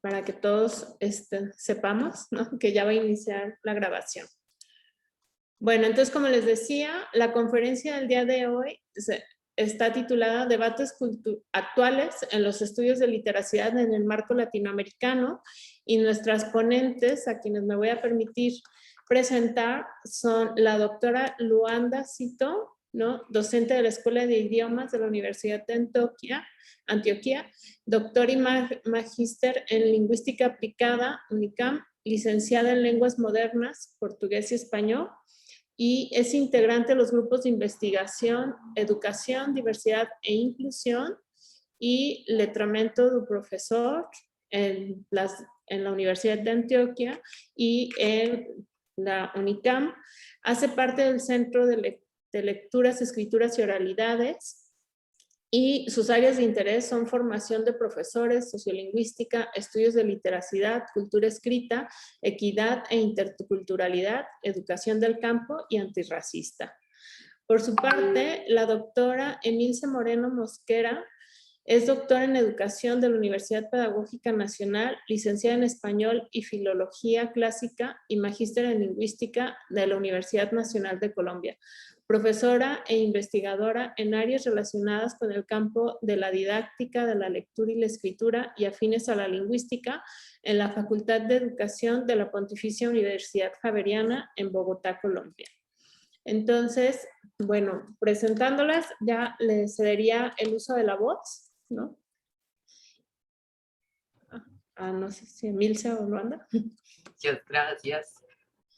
para que todos sepamos, ¿no?, que ya va a iniciar la grabación. Bueno, entonces, como les decía, la conferencia del día de hoy está titulada Debates actuales en los estudios de literacidad en el marco latinoamericano, y nuestras ponentes, a quienes me voy a permitir presentar, son la doctora Luanda Cito, ¿no?, docente de la Escuela de Idiomas de la Universidad de Antioquia, doctor y magíster en Lingüística Aplicada, UNICAM, licenciada en Lenguas Modernas, Portugués y Español, y es integrante de los grupos de investigación, educación, diversidad e inclusión y letramento del profesor en la Universidad de Antioquia y en la UNICAM. Hace parte del Centro de Lecturas, Escrituras y Oralidades, y sus áreas de interés son formación de profesores, sociolingüística, estudios de literacidad, cultura escrita, equidad e interculturalidad, educación del campo y antirracista. Por su parte, la doctora Emilce Moreno Mosquera es doctora en Educación de la Universidad Pedagógica Nacional, licenciada en Español y Filología Clásica y magíster en Lingüística de la Universidad Nacional de Colombia. Profesora e investigadora en áreas relacionadas con el campo de la didáctica, de la lectura y la escritura y afines a la lingüística en la Facultad de Educación de la Pontificia Universidad Javeriana en Bogotá, Colombia. Entonces, bueno, presentándolas, ya les cedería el uso de la voz, ¿no? No sé si Emilce o Luanda. Muchas gracias.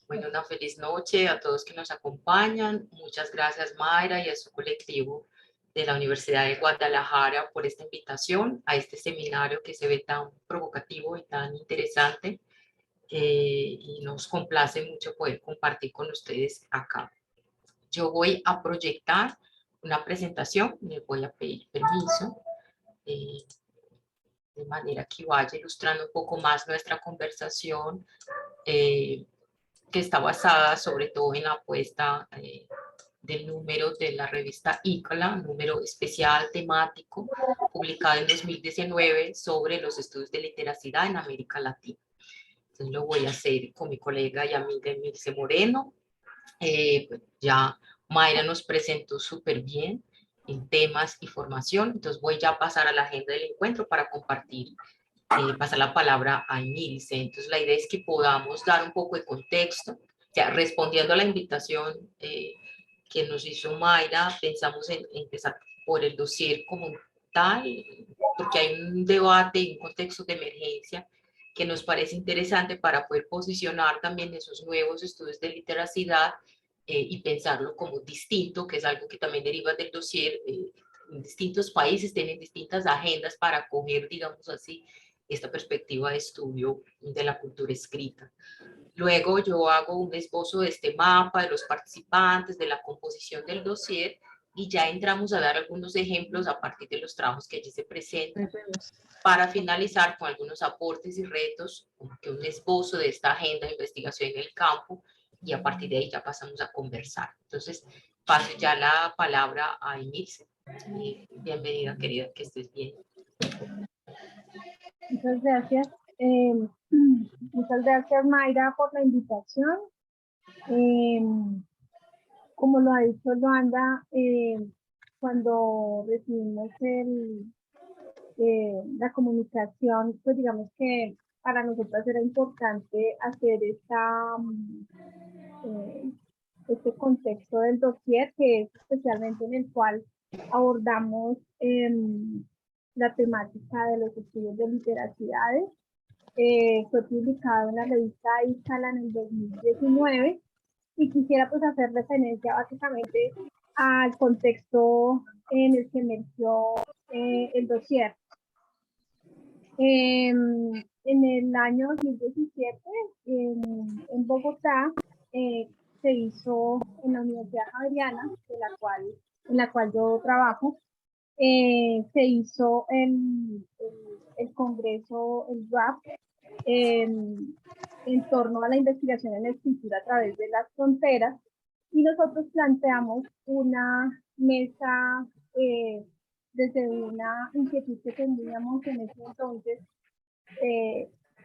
Bueno, una feliz noche a todos que nos acompañan. Muchas gracias, Mayra, y a su colectivo de la Universidad de Guadalajara por esta invitación a este seminario que se ve tan provocativo y tan interesante. Y nos complace mucho poder compartir con ustedes acá. Yo voy a proyectar una presentación, les voy a pedir permiso, de manera que vaya ilustrando un poco más nuestra conversación, que está basada sobre todo en la apuesta del número de la revista ICLA, un número especial temático publicado en 2019 sobre los estudios de literacidad en América Latina. Entonces lo voy a hacer con mi colega y amiga Emilce Moreno. Ya Mayra nos presentó súper bien en temas y formación, entonces voy ya a pasar a la agenda del encuentro para compartir, pasar la palabra a Emilce. Entonces la idea es que podamos dar un poco de contexto, ya respondiendo a la invitación que nos hizo Mayra. Pensamos en empezar por el dossier como tal, porque hay un debate y un contexto de emergencia que nos parece interesante para poder posicionar también esos nuevos estudios de literacidad y pensarlo como distinto, que es algo que también deriva del dossier. En distintos países tienen distintas agendas para acoger, digamos así, esta perspectiva de estudio de la cultura escrita. Luego yo hago un esbozo de este mapa, de los participantes, de la composición del dossier, y ya entramos a dar algunos ejemplos a partir de los trabajos que allí se presentan, para finalizar con algunos aportes y retos, como que un esbozo de esta agenda de investigación en el campo, y a partir de ahí ya pasamos a conversar. Entonces, paso ya la palabra a Emilce. Bienvenida, querida, que estés bien. Muchas gracias. Muchas gracias, Mayra, por la invitación. Como lo ha dicho Luanda, cuando recibimos la comunicación, pues digamos que para nosotros era importante hacer este contexto del dossier, que es especialmente en el cual abordamos la temática de los estudios de literacidades. Fue publicado en la revista ICALA en el 2019, y quisiera pues hacer referencia básicamente al contexto en el que emergió el dossier. En el año 2017, en Bogotá, se hizo en la Universidad Javeriana, en la cual yo trabajo, se hizo el congreso, el draft, en torno a la investigación en la escritura a través de las fronteras, y nosotros planteamos una mesa desde una inquietud que teníamos en ese entonces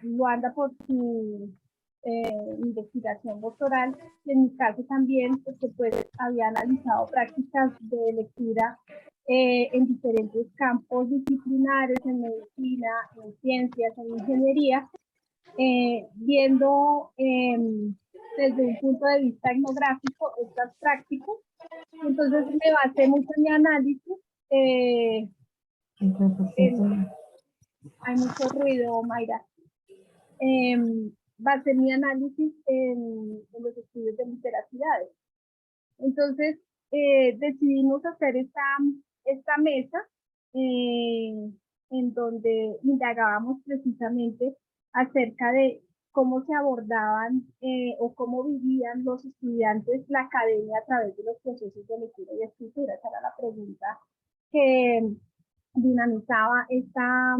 Luanda por su investigación doctoral, y en mi caso también, porque pues había analizado prácticas de lectura en diferentes campos disciplinares, en medicina, en ciencias, en ingeniería, viendo desde un punto de vista etnográfico estas prácticas. Entonces me basé mucho en mi análisis. Hay mucho ruido, Mayra. Basé mi análisis en los estudios de literacidades. Entonces decidimos hacer esta mesa en donde indagábamos precisamente acerca de cómo se abordaban o cómo vivían los estudiantes la academia a través de los procesos de lectura y escritura. Esa era la pregunta que dinamizaba esta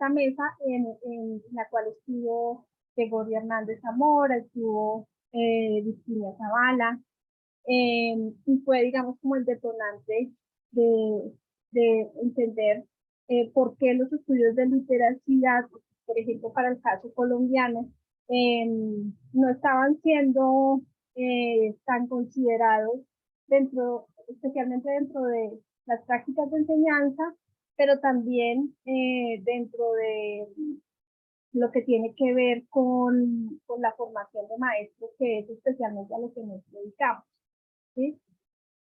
mesa en la cual estuvo Gregorio Hernández Zamora, estuvo Virginia Zavala, y fue, digamos, como el detonante de entender por qué los estudios de literacidad, por ejemplo, para el caso colombiano, no estaban siendo tan considerados especialmente dentro de las prácticas de enseñanza, pero también dentro de lo que tiene que ver con la formación de maestros, que es especialmente a lo que nos dedicamos, ¿sí?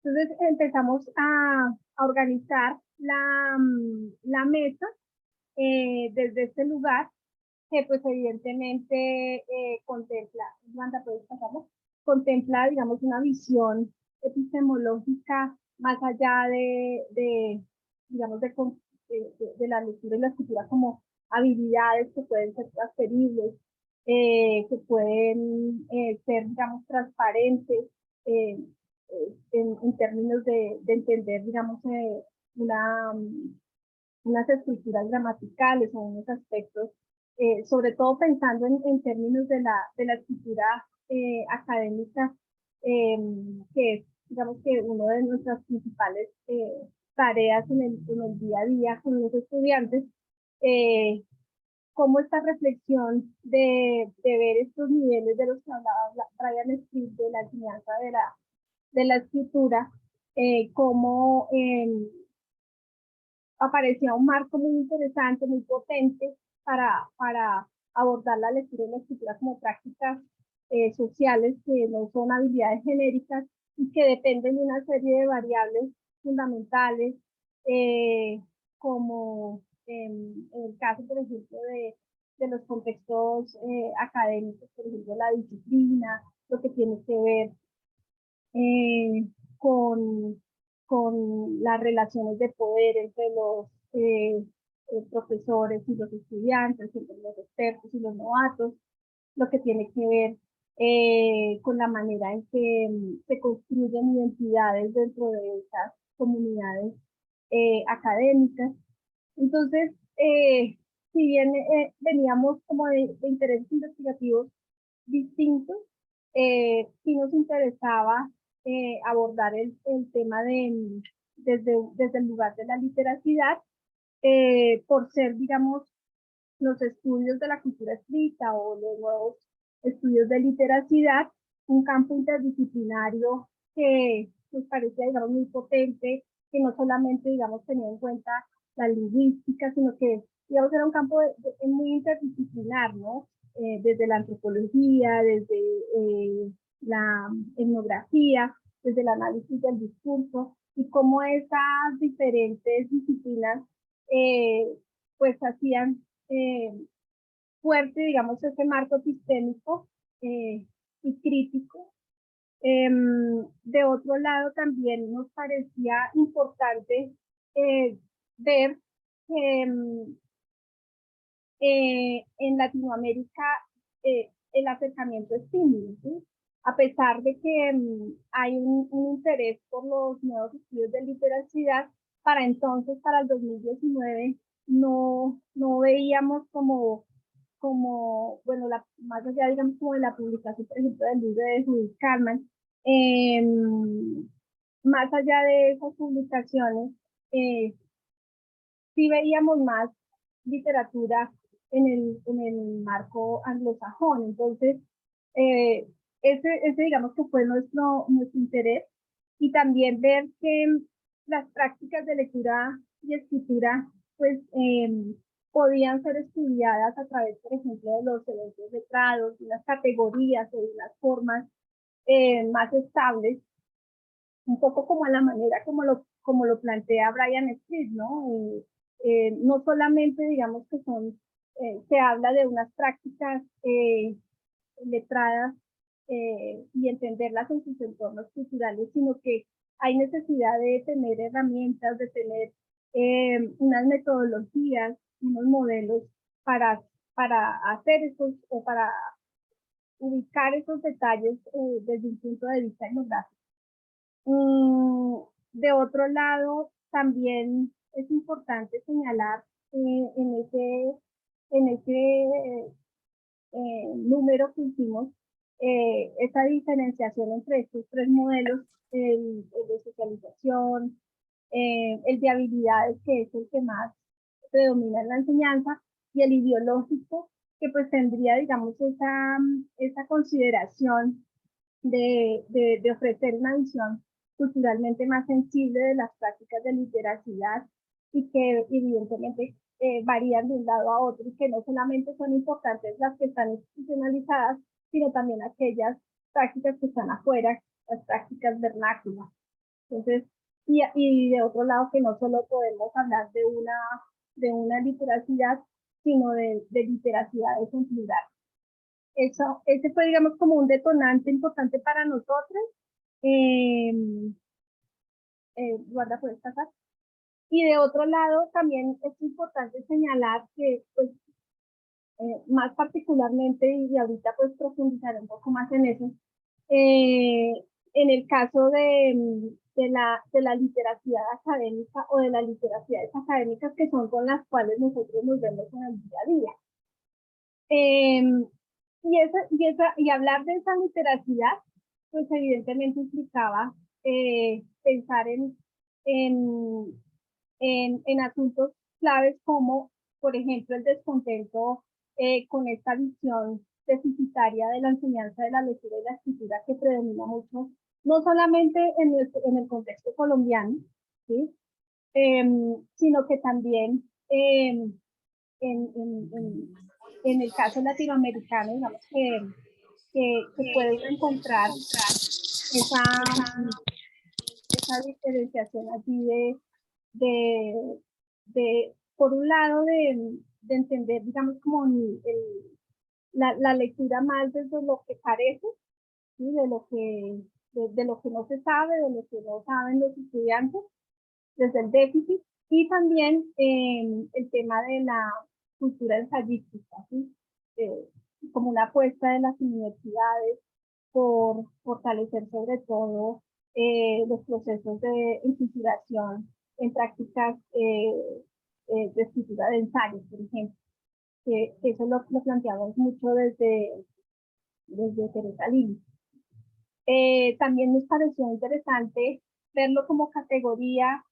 Entonces empezamos a organizar la mesa desde este lugar, que pues evidentemente contempla, digamos, una visión epistemológica más allá digamos, de la lectura y la escritura como habilidades que pueden ser transferibles, que pueden ser, digamos, transparentes en términos de entender, digamos, unas estructuras gramaticales o unos aspectos, sobre todo pensando en términos de la escritura académica, que es, digamos, que una de nuestras principales tareas en el día a día con los estudiantes, cómo esta reflexión de ver estos niveles de los que hablaba Brian Smith, de la enseñanza de la escritura, cómo aparecía un marco muy interesante, muy potente para abordar la lectura y la escritura como prácticas sociales que no son habilidades genéricas y que dependen de una serie de variables fundamentales, como en el caso, por ejemplo, de los contextos académicos, por ejemplo, la disciplina, lo que tiene que ver con las relaciones de poder entre los profesores y los estudiantes, entre los expertos y los novatos, lo que tiene que ver con la manera en que se construyen identidades dentro de esas comunidades académicas. Entonces, si bien veníamos como de intereses investigativos distintos, sí nos interesaba abordar el tema desde el lugar de la literacidad, por ser, digamos, los estudios de la cultura escrita o los nuevos estudios de literacidad, un campo interdisciplinario que nos parecía, digamos, muy potente, que no solamente, digamos, tenía en cuenta la lingüística, sino que, digamos, era un campo muy interdisciplinar, ¿no? Desde la antropología, desde la etnografía, desde el análisis del discurso, y cómo esas diferentes disciplinas pues hacían fuerte, digamos, ese marco epistémico y crítico. De otro lado, también nos parecía importante ver que en Latinoamérica el acercamiento es tímido, ¿sí? A pesar de que hay un interés por los nuevos estudios de literacidad, para entonces, para el 2019, no veíamos como bueno, más allá, digamos, como de la publicación, por ejemplo, del libro de Judith Carman, más allá de esas publicaciones, sí veíamos más literatura en el marco anglosajón. Entonces, ese digamos que fue nuestro interés, y también ver que las prácticas de lectura y escritura pues podían ser estudiadas a través, por ejemplo, de los eventos letrados, de unas categorías o de unas formas más estables, un poco como a la manera como lo plantea Brian Smith, ¿no? No solamente, digamos, que se habla de unas prácticas letradas y entenderlas en sus entornos culturales, sino que hay necesidad de tener herramientas, de tener unas metodologías, unos modelos para hacer esos, o para ubicar esos detalles desde un punto de vista etnográfico. De otro lado, también es importante señalar en ese número que hicimos, esa diferenciación entre estos tres modelos, el de socialización, el de habilidades, que es el que más predomina en la enseñanza, y el ideológico, que pues tendría, digamos, esa consideración de ofrecer una visión culturalmente más sensible de las prácticas de literacidad, y que evidentemente varían de un lado a otro, y que no solamente son importantes las que están institucionalizadas, sino también aquellas prácticas que están afuera, las prácticas vernáculas. Entonces, y de otro lado, que no solo podemos hablar de una literacidad, sino de literacidades en plural. Ese fue, digamos, como un detonante importante para nosotros. Guarda, puedes pasar. Y de otro lado, también es importante señalar que, pues, más particularmente, y ahorita pues profundizaré un poco más en eso, en el caso de la literacidad académica, o de las literacidades académicas, que son con las cuales nosotros nos vemos en el día a día. Y hablar de esa literacidad, pues evidentemente implicaba pensar en asuntos claves, como por ejemplo el descontento con esta visión deficitaria de la enseñanza de la lectura y la escritura, que predomina mucho, no solamente en el contexto colombiano, ¿sí? Sino que también en el caso latinoamericano, digamos que puede encontrar esa diferenciación allí por un lado, de entender, digamos, como la lectura más desde lo que parece, ¿sí? de lo que no se sabe, de lo que no saben los estudiantes, desde el déficit, y también el tema de la cultura ensayística, ¿sí? Como una apuesta de las universidades por fortalecer sobre todo los procesos de inculturación en prácticas de escritura de ensayos, por ejemplo, que eso lo planteamos mucho desde Teresa Lili. También nos pareció interesante verlo como categoría,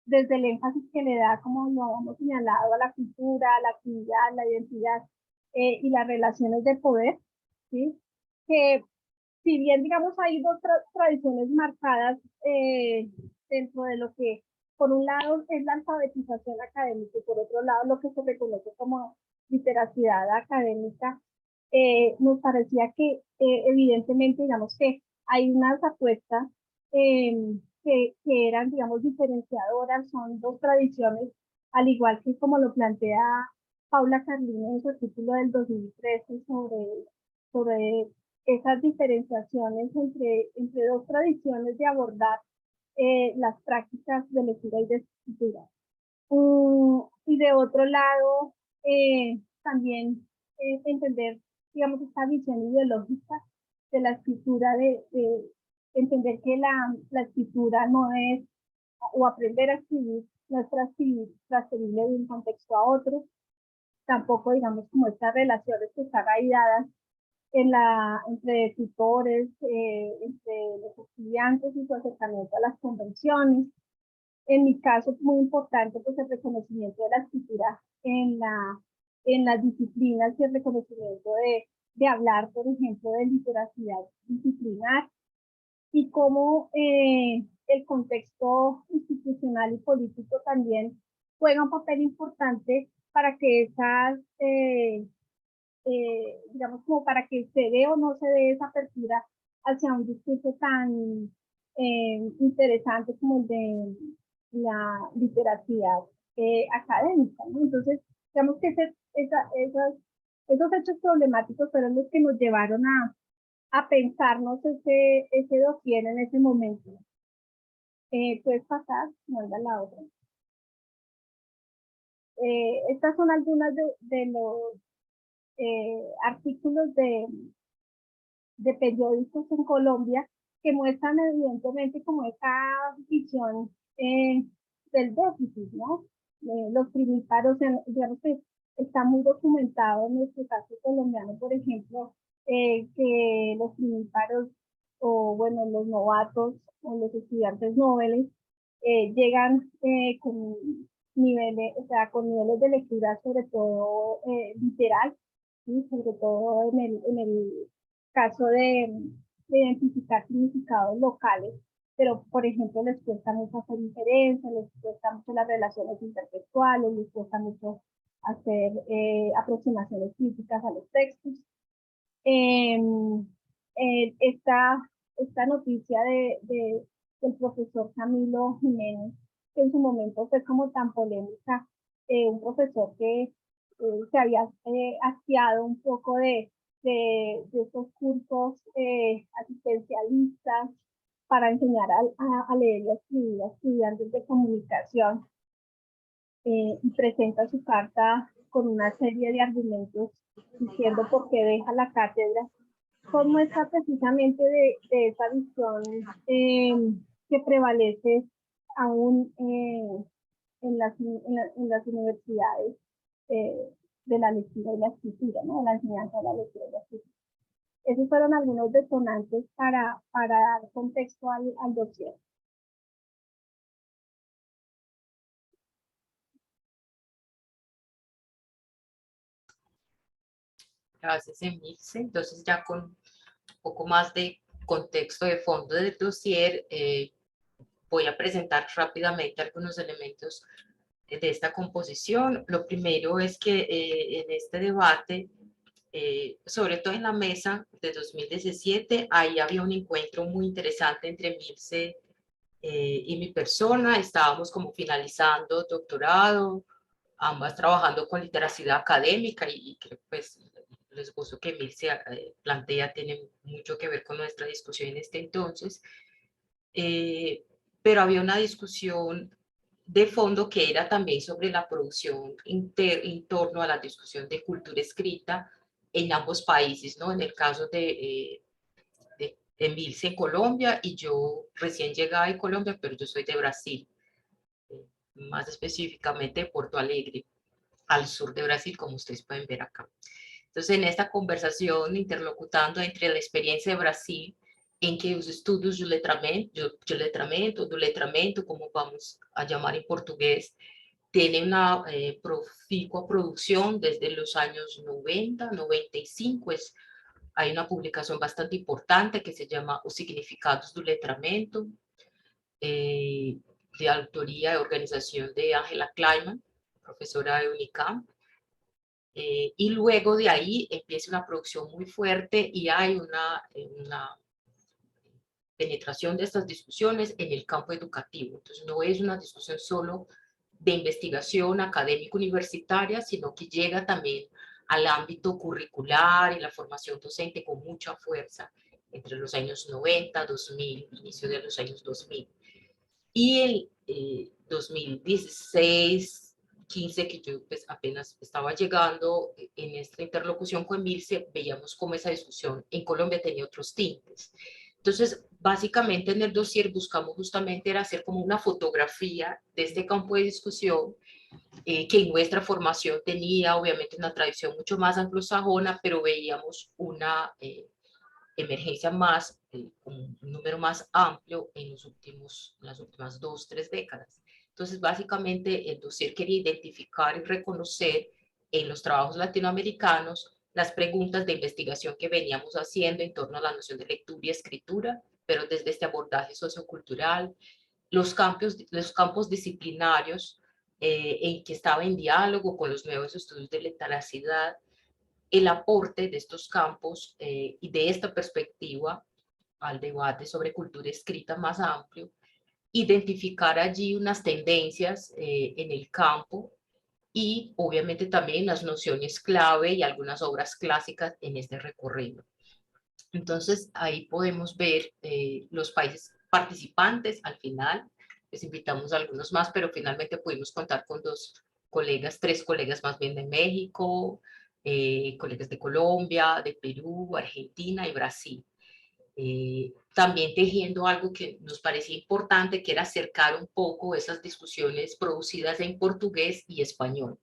desde el énfasis que le da, como lo hemos señalado, a la cultura, a la actividad, la identidad y las relaciones de poder, ¿sí? Que si bien, digamos, hay dos tradiciones marcadas dentro de lo que, por un lado, es la alfabetización académica, y por otro lado, lo que se reconoce como literacidad académica, nos parecía que evidentemente, digamos, que hay unas apuestas que eran, digamos, diferenciadoras. Son dos tradiciones, al igual que como lo plantea Paula Carlini en su artículo del 2013 sobre esas diferenciaciones entre dos tradiciones de abordar las prácticas de lectura y de escritura. Y de otro lado, también entender, digamos, esta visión ideológica de la escritura, de entender que la escritura no es, o aprender a escribir, no es transferible de un contexto a otro. Tampoco, digamos, como estas relaciones que están arraigadas entre tutores, entre los estudiantes y su acercamiento a las convenciones. En mi caso, muy importante, pues el reconocimiento de la escritura en las disciplinas y el reconocimiento de hablar, por ejemplo, de literacidad disciplinar y cómo el contexto institucional y político también juega un papel importante para que esas, digamos, como para que se dé o no se dé esa apertura hacia un discurso tan interesante como el de la literacidad académica, ¿no? Entonces, digamos que esos hechos problemáticos fueron los que nos llevaron a pensarnos ese dossier en ese momento. ¿Puedes pasar? Manda la otra. Estas son algunas de los artículos de periódicos en Colombia que muestran evidentemente como esa visión del déficit, ¿no? Los primíparos, digamos que está muy documentado en nuestro caso colombiano, por ejemplo, que los primíparos o bueno, los novatos o los estudiantes noveles llegan con niveles, o sea, con niveles de lectura sobre todo literal, ¿sí? Sobre todo en el caso de identificar significados locales, pero por ejemplo les cuesta mucho hacer inferencias, les cuesta mucho las relaciones intertextuales, les cuesta mucho hacer aproximaciones críticas a los textos. Esta noticia del profesor Camilo Jiménez, que en su momento fue como tan polémica, un profesor que se había hastiado un poco de esos cursos asistencialistas para enseñar a leer y a escribir a estudiantes de comunicación, y presenta su carta con una serie de argumentos diciendo por qué deja la cátedra, cómo está precisamente de esa visión que prevalece aún en las universidades de la lectura y la escritura, ¿no? De la enseñanza de la lectura y la escritura. Esos fueron algunos detonantes para dar contexto al dossier. Gracias, Emilce. Entonces, ya con un poco más de contexto de fondo del dossier, voy a presentar rápidamente algunos elementos de esta composición. Lo primero es que en este debate, sobre todo en la mesa de 2017, ahí había un encuentro muy interesante entre Emilce y mi persona. Estábamos como finalizando doctorado, ambas trabajando con literacidad académica y creo pues el esbozo que Emilce plantea tiene mucho que ver con nuestra discusión en este entonces. Pero había una discusión de fondo que era también sobre la producción en torno a la discusión de cultura escrita en ambos países, ¿no? En el caso de Emilce en Colombia y yo recién llegada de Colombia, pero yo soy de Brasil, más específicamente de Porto Alegre, al sur de Brasil, como ustedes pueden ver acá. Entonces, en esta conversación, interlocutando entre la experiencia de Brasil, em que os estudos de letramento, como vamos a llamar en portugués, tienen una proficua producción desde los años 90, 95. Hay una publicación bastante importante que se llama Os Significados do Letramento, de autoría y organización de Angela Kleiman, profesora de Unicamp. Y luego de ahí empieza una producción muy fuerte y hay una penetración de estas discusiones en el campo educativo. Entonces no es una discusión solo de investigación académica universitaria, sino que llega también al ámbito curricular y la formación docente con mucha fuerza entre los años 90, 2000, inicio de los años 2000. Y el 2016, 15, que yo pues apenas estaba llegando en esta interlocución con Emilce, veíamos cómo esa discusión en Colombia tenía otros tintes. Entonces, básicamente en el dossier buscamos justamente era hacer como una fotografía de este campo de discusión, que en nuestra formación tenía obviamente una tradición mucho más anglosajona, pero veíamos una emergencia más, un número más amplio en las últimas 2, 3 décadas. Entonces, básicamente, el dossier quería identificar y reconocer en los trabajos latinoamericanos las preguntas de investigación que veníamos haciendo en torno a la noción de lectura y escritura, pero desde este abordaje sociocultural, los campos disciplinarios en que estaba en diálogo con los nuevos estudios de literacidad, el aporte de estos campos y de esta perspectiva al debate sobre cultura escrita más amplio, identificar allí unas tendencias en el campo y obviamente también las nociones clave y algunas obras clásicas en este recorrido. Entonces ahí podemos ver los países participantes al final. Les invitamos a algunos más, pero finalmente pudimos contar con tres colegas más bien de México, colegas de Colombia, de Perú, Argentina y Brasil. También tejiendo algo que nos parecía importante, que era acercar un poco esas discusiones producidas en portugués y español.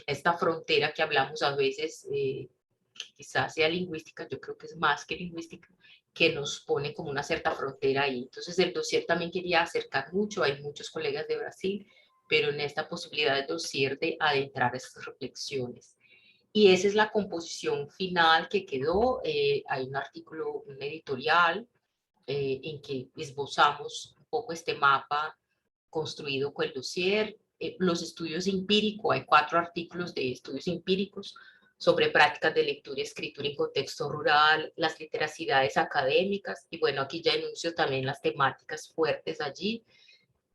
Esta frontera que hablamos a veces, quizás sea lingüística, yo creo que es más que lingüística, que nos pone como una cierta frontera ahí. Entonces el dossier también quería acercar mucho, hay muchos colegas de Brasil, pero en esta posibilidad del dossier de adentrar estas reflexiones. Y esa es la composición final que quedó. Hay un artículo, un editorial, en que esbozamos un poco este mapa construido con el dossier. Los estudios empíricos, hay 4 artículos de estudios empíricos sobre prácticas de lectura y escritura en contexto rural, las literacidades académicas, y bueno, aquí ya enuncio también las temáticas fuertes allí,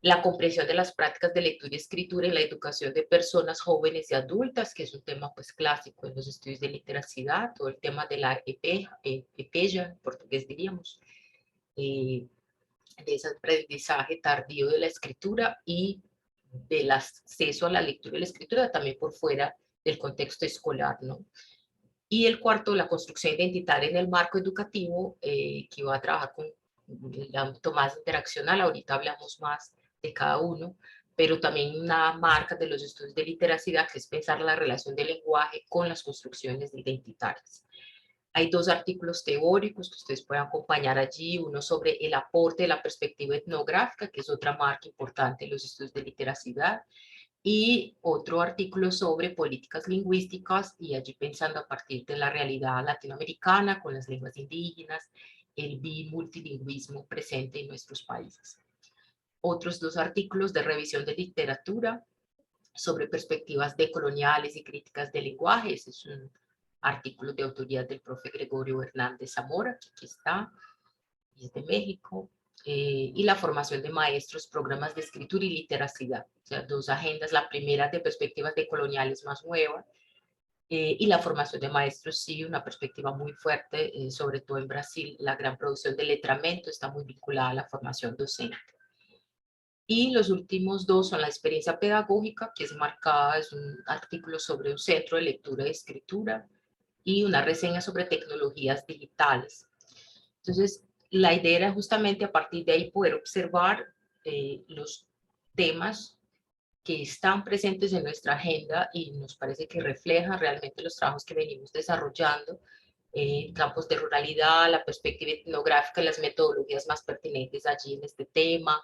la comprensión de las prácticas de lectura y escritura en la educación de personas jóvenes y adultas, que es un tema pues clásico en los estudios de literacidad, todo el tema de la EPEJA, en portugués diríamos, de ese aprendizaje tardío de la escritura y del acceso a la lectura y la escritura también por fuera del contexto escolar, ¿no? Y el cuarto, la construcción identitaria en el marco educativo, que va a trabajar con el ámbito más interaccional. Ahorita hablamos más de cada uno, pero también una marca de los estudios de literacidad, que es pensar la relación del lenguaje con las construcciones identitarias. Hay 2 artículos teóricos que ustedes pueden acompañar allí, uno sobre el aporte de la perspectiva etnográfica, que es otra marca importante en los estudios de literacidad, y otro artículo sobre políticas lingüísticas, y allí pensando a partir de la realidad latinoamericana con las lenguas indígenas, el multilingüismo presente en nuestros países. Otros 2 artículos de revisión de literatura sobre perspectivas decoloniales y críticas del lenguaje. Ese es un artículo de autoría del profe Gregorio Hernández Zamora, que aquí está, y es de México. Y la formación de maestros, programas de escritura y literacidad. O sea, 2 agendas, la primera de perspectivas decoloniales más nueva, y la formación de maestros, sí, una perspectiva muy fuerte, sobre todo en Brasil, la gran producción de letramento está muy vinculada a la formación docente. Y los últimos 2 son la experiencia pedagógica, que es marcada, es un artículo sobre un centro de lectura y escritura, y una reseña sobre tecnologías digitales. Entonces, la idea era justamente a partir de ahí poder observar los temas que están presentes en nuestra agenda y nos parece que reflejan realmente los trabajos que venimos desarrollando en campos de ruralidad, la perspectiva etnográfica, las metodologías más pertinentes allí en este tema,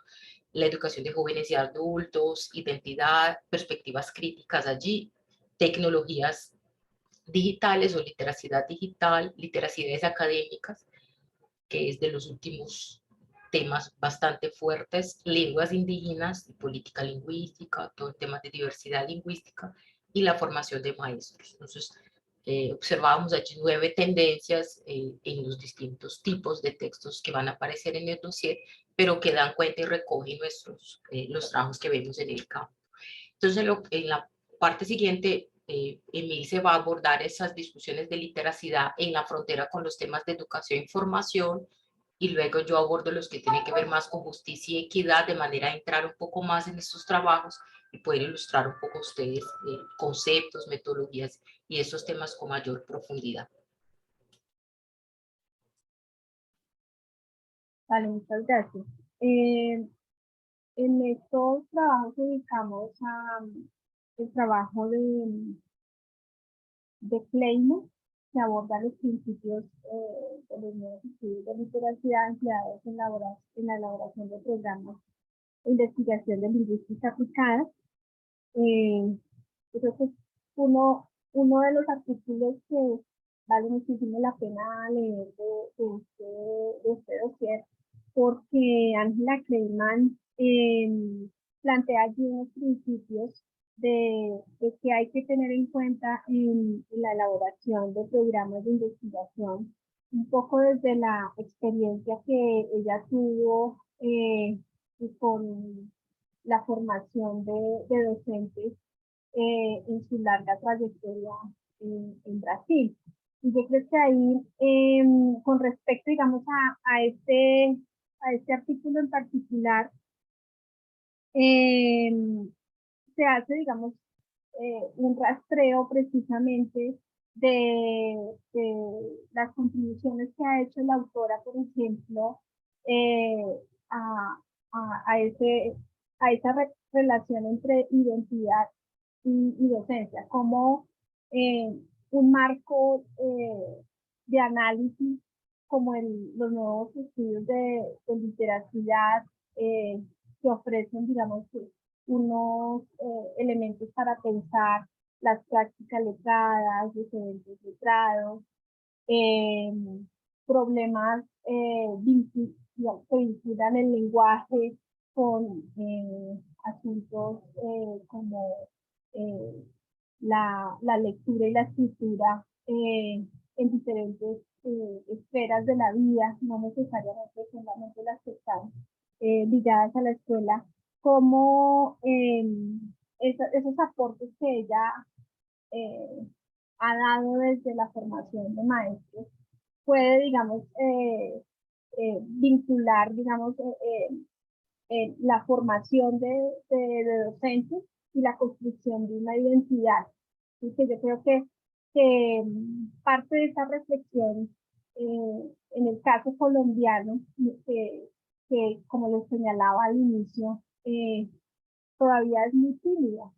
la educación de jóvenes y adultos, identidad, perspectivas críticas allí, tecnologías digitales o literacidad digital, literacidades académicas, que es de los últimos temas bastante fuertes, lenguas indígenas, política lingüística, todo el tema de diversidad lingüística y la formación de maestros. Entonces, observábamos allí 9 tendencias en los distintos tipos de textos que van a aparecer en el dossier, pero que dan cuenta y recogen los trabajos que vemos en el campo. Entonces, en la parte siguiente, Emil se va a abordar esas discusiones de literacidad en la frontera con los temas de educación e información, y luego yo abordo los que tienen que ver más con justicia y equidad, de manera de entrar un poco más en estos trabajos y poder ilustrar un poco a ustedes conceptos, metodologías y estos temas con mayor profundidad. Vale, muchas gracias. En estos trabajos dedicamos a el trabajo de Kleiner, que aborda los principios de los nuevos estudios de literacidad empleados en la elaboración de programas investigación de lingüística aplicada. Yo creo que es uno de los artículos que vale muchísimo la pena leer de este dossier, porque Angela Kleiman plantea allí unos principios de que hay que tener en cuenta en la elaboración de programas de investigación, un poco desde la experiencia que ella tuvo con la formación de docentes en su larga trayectoria en Brasil. Y yo creo que ahí, con respecto, digamos, a este artículo en particular, se hace, digamos, un rastreo precisamente de las contribuciones que ha hecho la autora, por ejemplo, a, a esa relación entre identidad y docencia, como un marco de análisis como los nuevos estudios de literacidad que ofrecen, digamos, unos elementos para pensar las prácticas letradas, los eventos letrados, problemas que vinculan el lenguaje con asuntos como la lectura y la escritura en diferentes esferas de la vida, no necesariamente solamente las que están ligadas a la escuela, como esos aportes que ella ha dado desde la formación de maestros, puede, digamos, vincular, digamos, la formación de docentes y la construcción de una identidad. Y que yo creo que parte de esa reflexión, en el caso colombiano, que como les señalaba al inicio, todavía es muy tímida,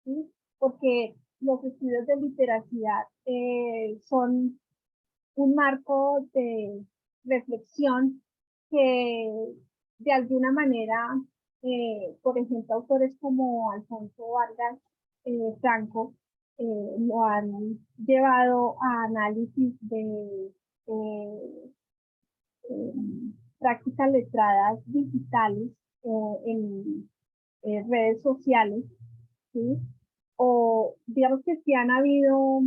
¿sí? Porque los estudios de literacidad son un marco de reflexión que de alguna manera, por ejemplo, autores como Alfonso Vargas Franco lo han llevado a análisis de prácticas letradas digitales en redes sociales, ¿sí? O digamos que sí han habido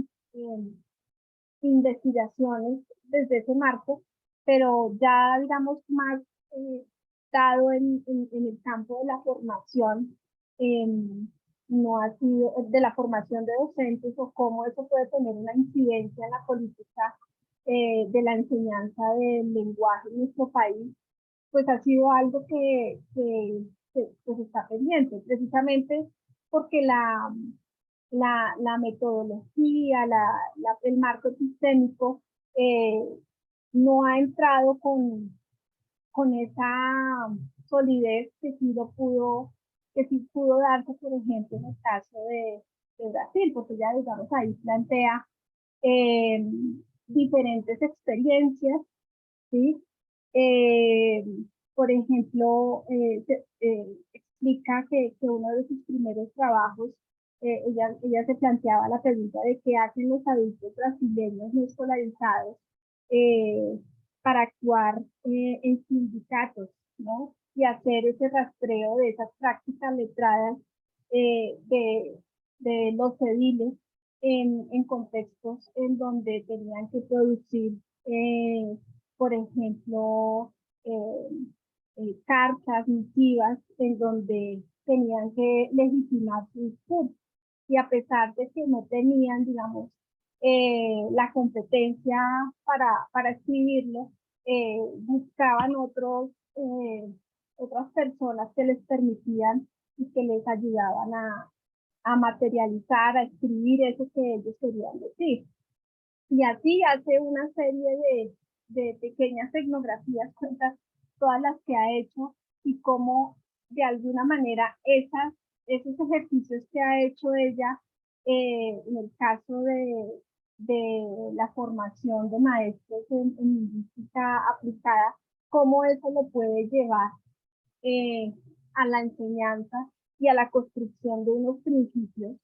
investigaciones desde ese marco, pero ya digamos más dado en el campo de la formación, no ha sido de la formación de docentes o cómo eso puede tener una incidencia en la política de la enseñanza del lenguaje en nuestro país, pues ha sido algo que pues está pendiente, precisamente porque la metodología, el marco sistémico no ha entrado con esa solidez que sí pudo darse, por ejemplo, en el caso de Brasil, porque ya, digamos, ahí plantea diferentes experiencias, ¿sí? Por ejemplo, explica que uno de sus primeros trabajos, ella se planteaba la pregunta de qué hacen los adultos brasileños no escolarizados para actuar en sindicatos, ¿no? Y hacer ese rastreo de esas prácticas letradas de los ediles en contextos en donde tenían que producir por ejemplo, cartas, misivas, en donde tenían que legitimar su discurso. Y a pesar de que no tenían, digamos, la competencia para escribirlo, buscaban otras personas que les permitían y que les ayudaban a materializar, a escribir eso que ellos querían decir. Y así hace una serie de pequeñas etnografías, cuenta todas las que ha hecho y cómo de alguna manera esos ejercicios que ha hecho ella en el caso de la formación de maestros en lingüística aplicada, cómo eso lo puede llevar a la enseñanza y a la construcción de unos principios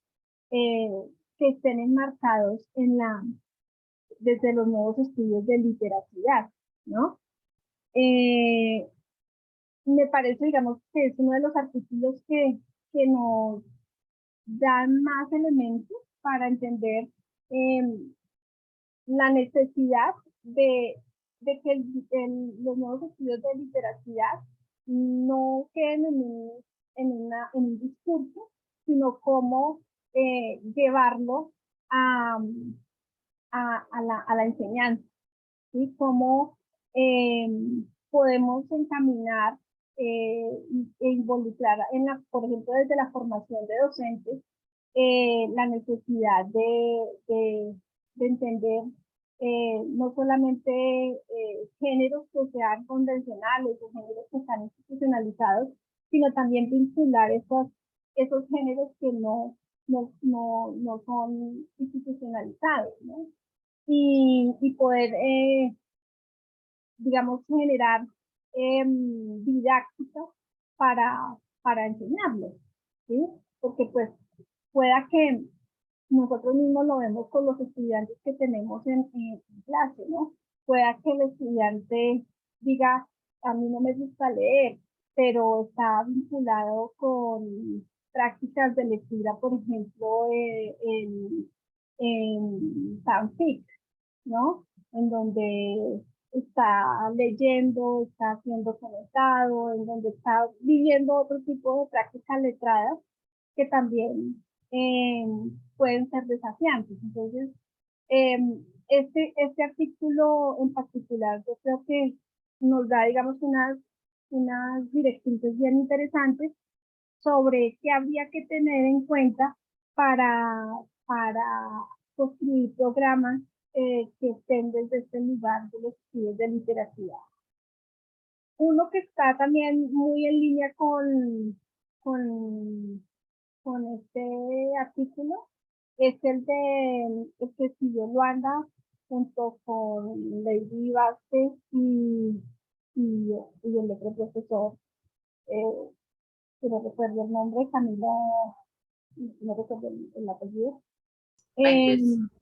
que estén enmarcados desde los nuevos estudios de literacidad, ¿no? Me parece, digamos, que es uno de los artículos que nos dan más elementos para entender la necesidad de que los nuevos estudios de literacidad no queden en un discurso, sino cómo llevarlo a la enseñanza, ¿sí? Cómo podemos encaminar e involucrar, por ejemplo, desde la formación de docentes, la necesidad de entender no solamente géneros que sean convencionales o géneros que están institucionalizados, sino también vincular esos géneros que no son institucionalizados, ¿no? Y poder, digamos, generar didáctica para enseñarlos, ¿sí? Porque pues pueda que nosotros mismos lo vemos con los estudiantes que tenemos en clase, ¿no? Pueda que el estudiante diga, a mí no me gusta leer, pero está vinculado con prácticas de lectura, por ejemplo, en fanfic, ¿no? En donde está leyendo, está siendo conectado, en donde está viviendo otro tipo de prácticas letradas que también pueden ser desafiantes. Entonces, este artículo en particular, yo creo que nos da, digamos, unas directrices bien interesantes sobre qué habría que tener en cuenta para construir programas que estén desde este lugar de los estudios de literatura. Uno que está también muy en línea con este artículo es el que escribió Luanda junto con Lady Vázquez y el otro profesor, que no recuerdo el nombre, Camila, no recuerdo el apellido,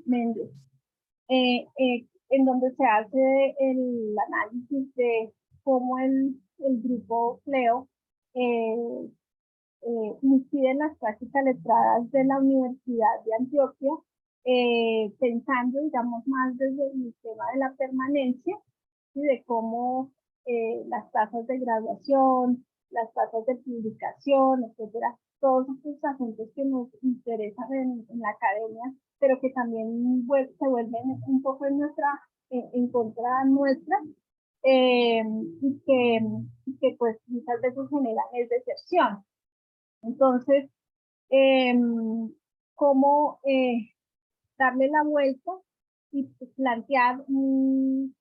Méndez, en donde se hace el análisis de cómo el grupo CLEO incide en las prácticas letradas de la Universidad de Antioquia, pensando, digamos, más desde el tema de la permanencia y de cómo las tasas de graduación, las tasas de publicación, etcétera, todos estos asuntos que nos interesan en la academia, pero que también se vuelven un poco en contra nuestra, y que pues muchas veces generan deserción. Entonces, cómo darle la vuelta y plantear un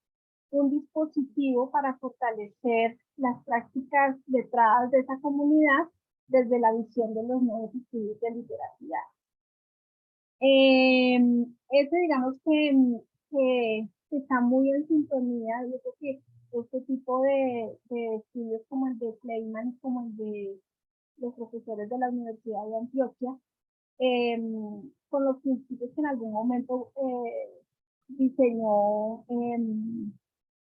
dispositivo para fortalecer las prácticas letradas de esa comunidad desde la visión de los nuevos estudios de literatura. Digamos que está muy en sintonía. Yo creo que este tipo de estudios como el de Kleiman, como el de los profesores de la Universidad de Antioquia, con los principios que en algún momento diseñó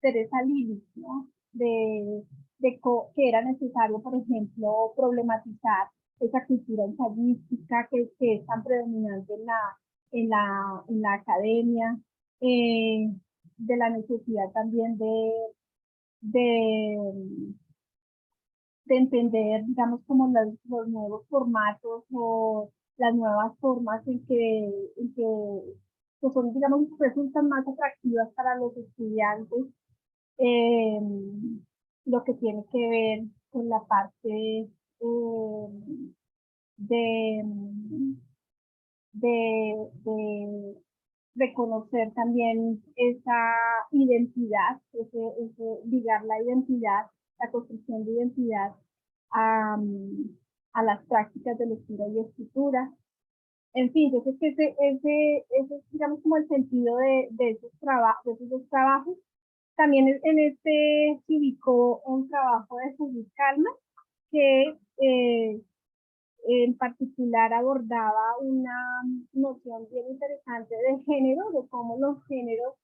Teresa Lillis, ¿no? Que era necesario, por ejemplo, problematizar esa cultura ensayística que es tan predominante en la academia, de la necesidad también de entender, digamos, como los nuevos formatos o las nuevas formas en que son, digamos, resultan más atractivas para los estudiantes, lo que tiene que ver con la parte de reconocer también esa identidad, ligar la identidad, la construcción de identidad a las prácticas de lectura y escritura. En fin, yo creo que ese es, digamos, como el sentido de esos dos trabajos. También en este se ubicó un trabajo de Judith Kalman, que en particular abordaba una noción bien interesante de género, de cómo los géneros,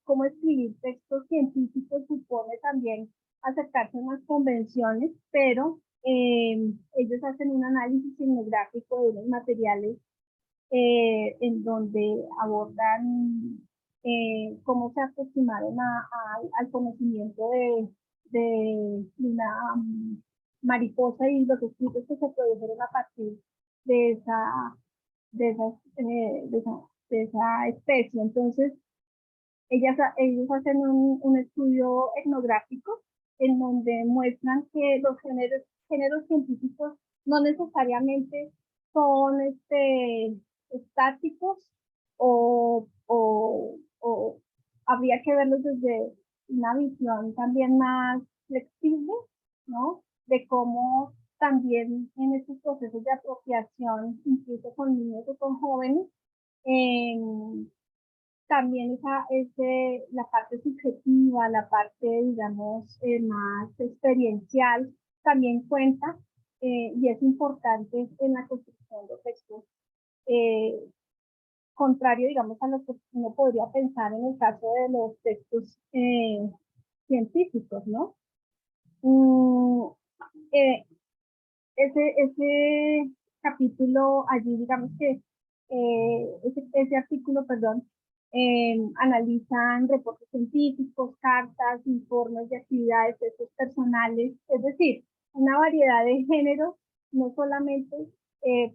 cómo escribir textos científicos supone también acercarse a unas convenciones, pero ellos hacen un análisis etnográfico de unos materiales en donde abordan cómo se aproximaron al conocimiento de una mariposa y los escritos que se produjeron a partir de esa especie. Entonces, ellos hacen un estudio etnográfico en donde muestran que los géneros científicos no necesariamente son estáticos o habría que verlos desde una visión también más flexible, ¿no? De cómo también en estos procesos de apropiación, incluso con niños o con jóvenes, también la parte subjetiva, la parte, digamos, más experiencial, también cuenta y es importante en la construcción de textos. Contrario, digamos, a lo que uno podría pensar en el caso de los textos científicos, ¿no? Ese capítulo allí, digamos que ese artículo, perdón, analizan reportes científicos, cartas, informes de actividades, textos personales, es decir, una variedad de géneros, no solamente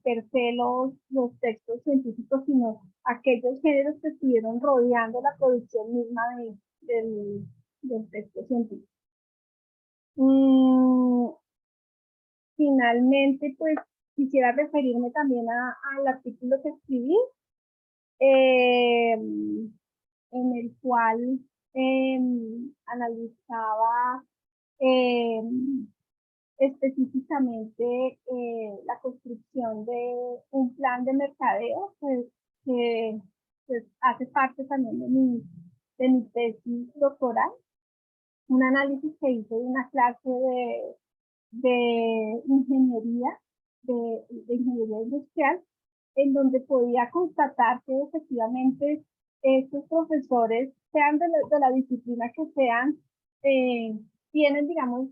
per se los textos científicos, sino aquellos géneros que estuvieron rodeando la producción misma del texto científico. Finalmente, pues quisiera referirme también al artículo que escribí, en el cual analizaba específicamente la construcción de un plan de mercadeo que hace parte también de mi tesis doctoral, un análisis que hice de una clase de ingeniería, de ingeniería industrial, en donde podía constatar que efectivamente estos profesores, sean de la disciplina que sean, tienen, digamos,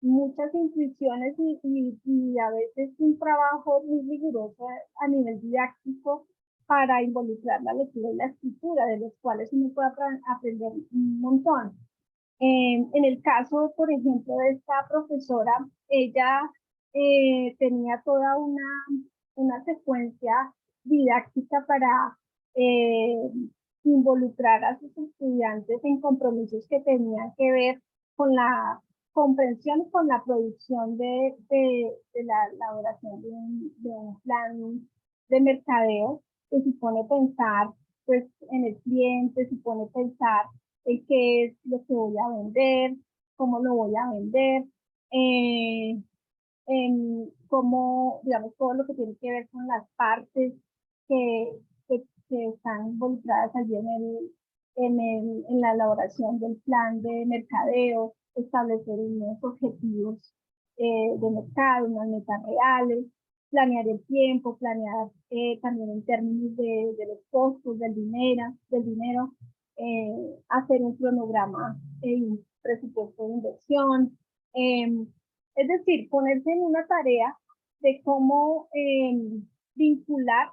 muchas intuiciones y a veces un trabajo muy riguroso a nivel didáctico para involucrar la lectura y la escritura, de los cuales uno puede aprender un montón. En el caso, por ejemplo, de esta profesora, ella tenía toda una secuencia didáctica para involucrar a sus estudiantes en compromisos que tenían que ver con la comprensión, con la producción de la elaboración de un plan de mercadeo que supone pensar pues, en el cliente, supone pensar en qué es lo que voy a vender, cómo lo voy a vender, en cómo, digamos, todo lo que tiene que ver con las partes que están involucradas allí en la elaboración del plan de mercadeo, establecer unos objetivos de mercado, unas metas reales, planear el tiempo, planear también en términos de los costos, del dinero, hacer un cronograma y un presupuesto de inversión. Es decir, ponerse en una tarea de cómo vincular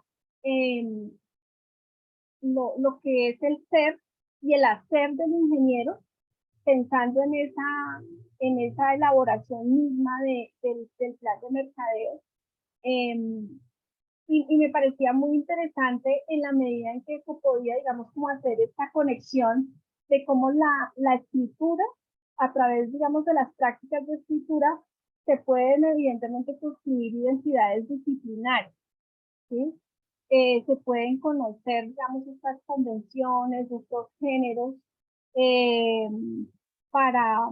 lo que es el ser y el hacer del ingeniero, pensando en esa elaboración misma del plan de mercadeo. Y me parecía muy interesante en la medida en que se podía, digamos, como hacer esta conexión de cómo la escritura, a través, digamos, de las prácticas de escritura, se pueden evidentemente construir identidades disciplinarias, ¿sí? Se pueden conocer, digamos, estas convenciones, estos géneros, para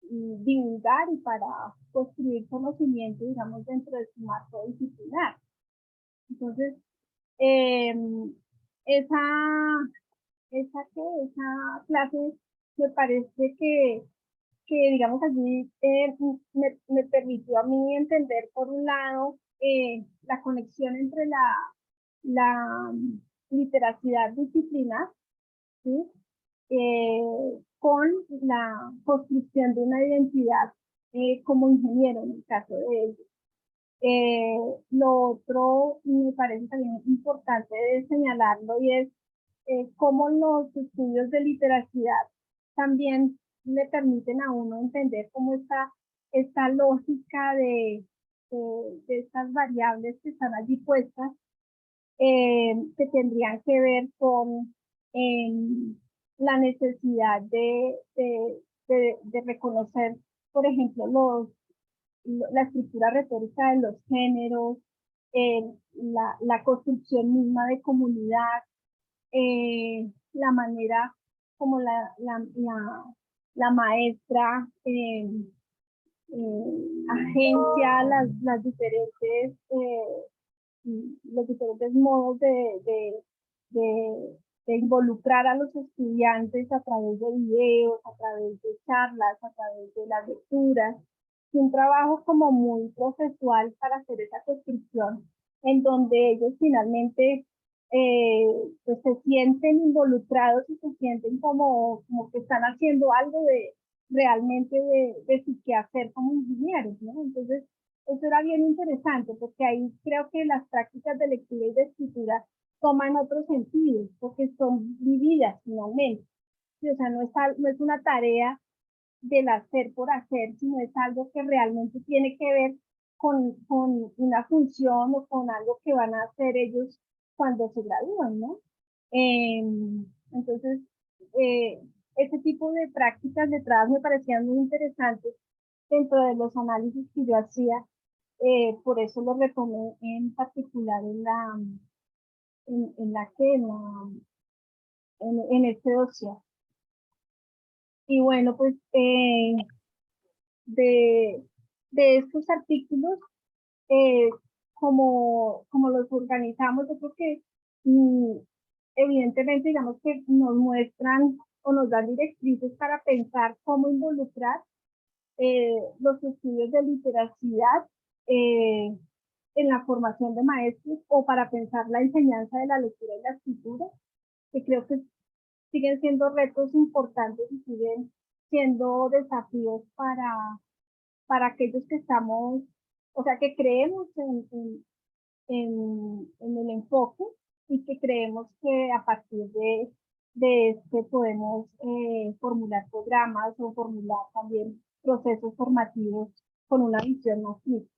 divulgar y para construir conocimiento, digamos, dentro de su marco disciplinar. Entonces, esa clase me parece que digamos allí, me permitió a mí entender, por un lado, la conexión entre la literacidad disciplinar, ¿sí? Con la construcción de una identidad como ingeniero, en el caso de ellos. Lo otro me parece también importante de señalarlo, y es cómo los estudios de literacidad también le permiten a uno entender cómo esta lógica de estas variables que están allí puestas, que tendrían que ver con la necesidad de reconocer, por ejemplo, la estructura retórica de los géneros, la construcción misma de comunidad, la manera como la maestra agencia los diferentes modos de involucrar a los estudiantes a través de videos, a través de charlas, a través de las lecturas, y un trabajo como muy procesual para hacer esa construcción, en donde ellos finalmente pues se sienten involucrados y se sienten como que están haciendo algo realmente de su quehacer como ingenieros, ¿no? Entonces, eso era bien interesante, porque ahí creo que las prácticas de lectura y de escritura toman otro sentido, porque son vividas finalmente. Sí, o sea, no es una tarea del hacer por hacer, sino es algo que realmente tiene que ver con una función o con algo que van a hacer ellos cuando se gradúan, ¿no? Entonces, ese tipo de prácticas letradas me parecían muy interesantes dentro de los análisis que yo hacía. Por eso lo retomé en particular en este dossier. Y bueno, pues de estos artículos, eh, como los organizamos, yo creo que evidentemente, digamos que nos muestran o nos dan directrices para pensar cómo involucrar los estudios de literacidad en la formación de maestros, o para pensar la enseñanza de la lectura y la escritura, que creo que siguen siendo retos importantes y siguen siendo desafíos para aquellos que estamos, o sea, que creemos en el enfoque, y que creemos que a partir de este podemos formular programas o formular también procesos formativos con una visión más crítica.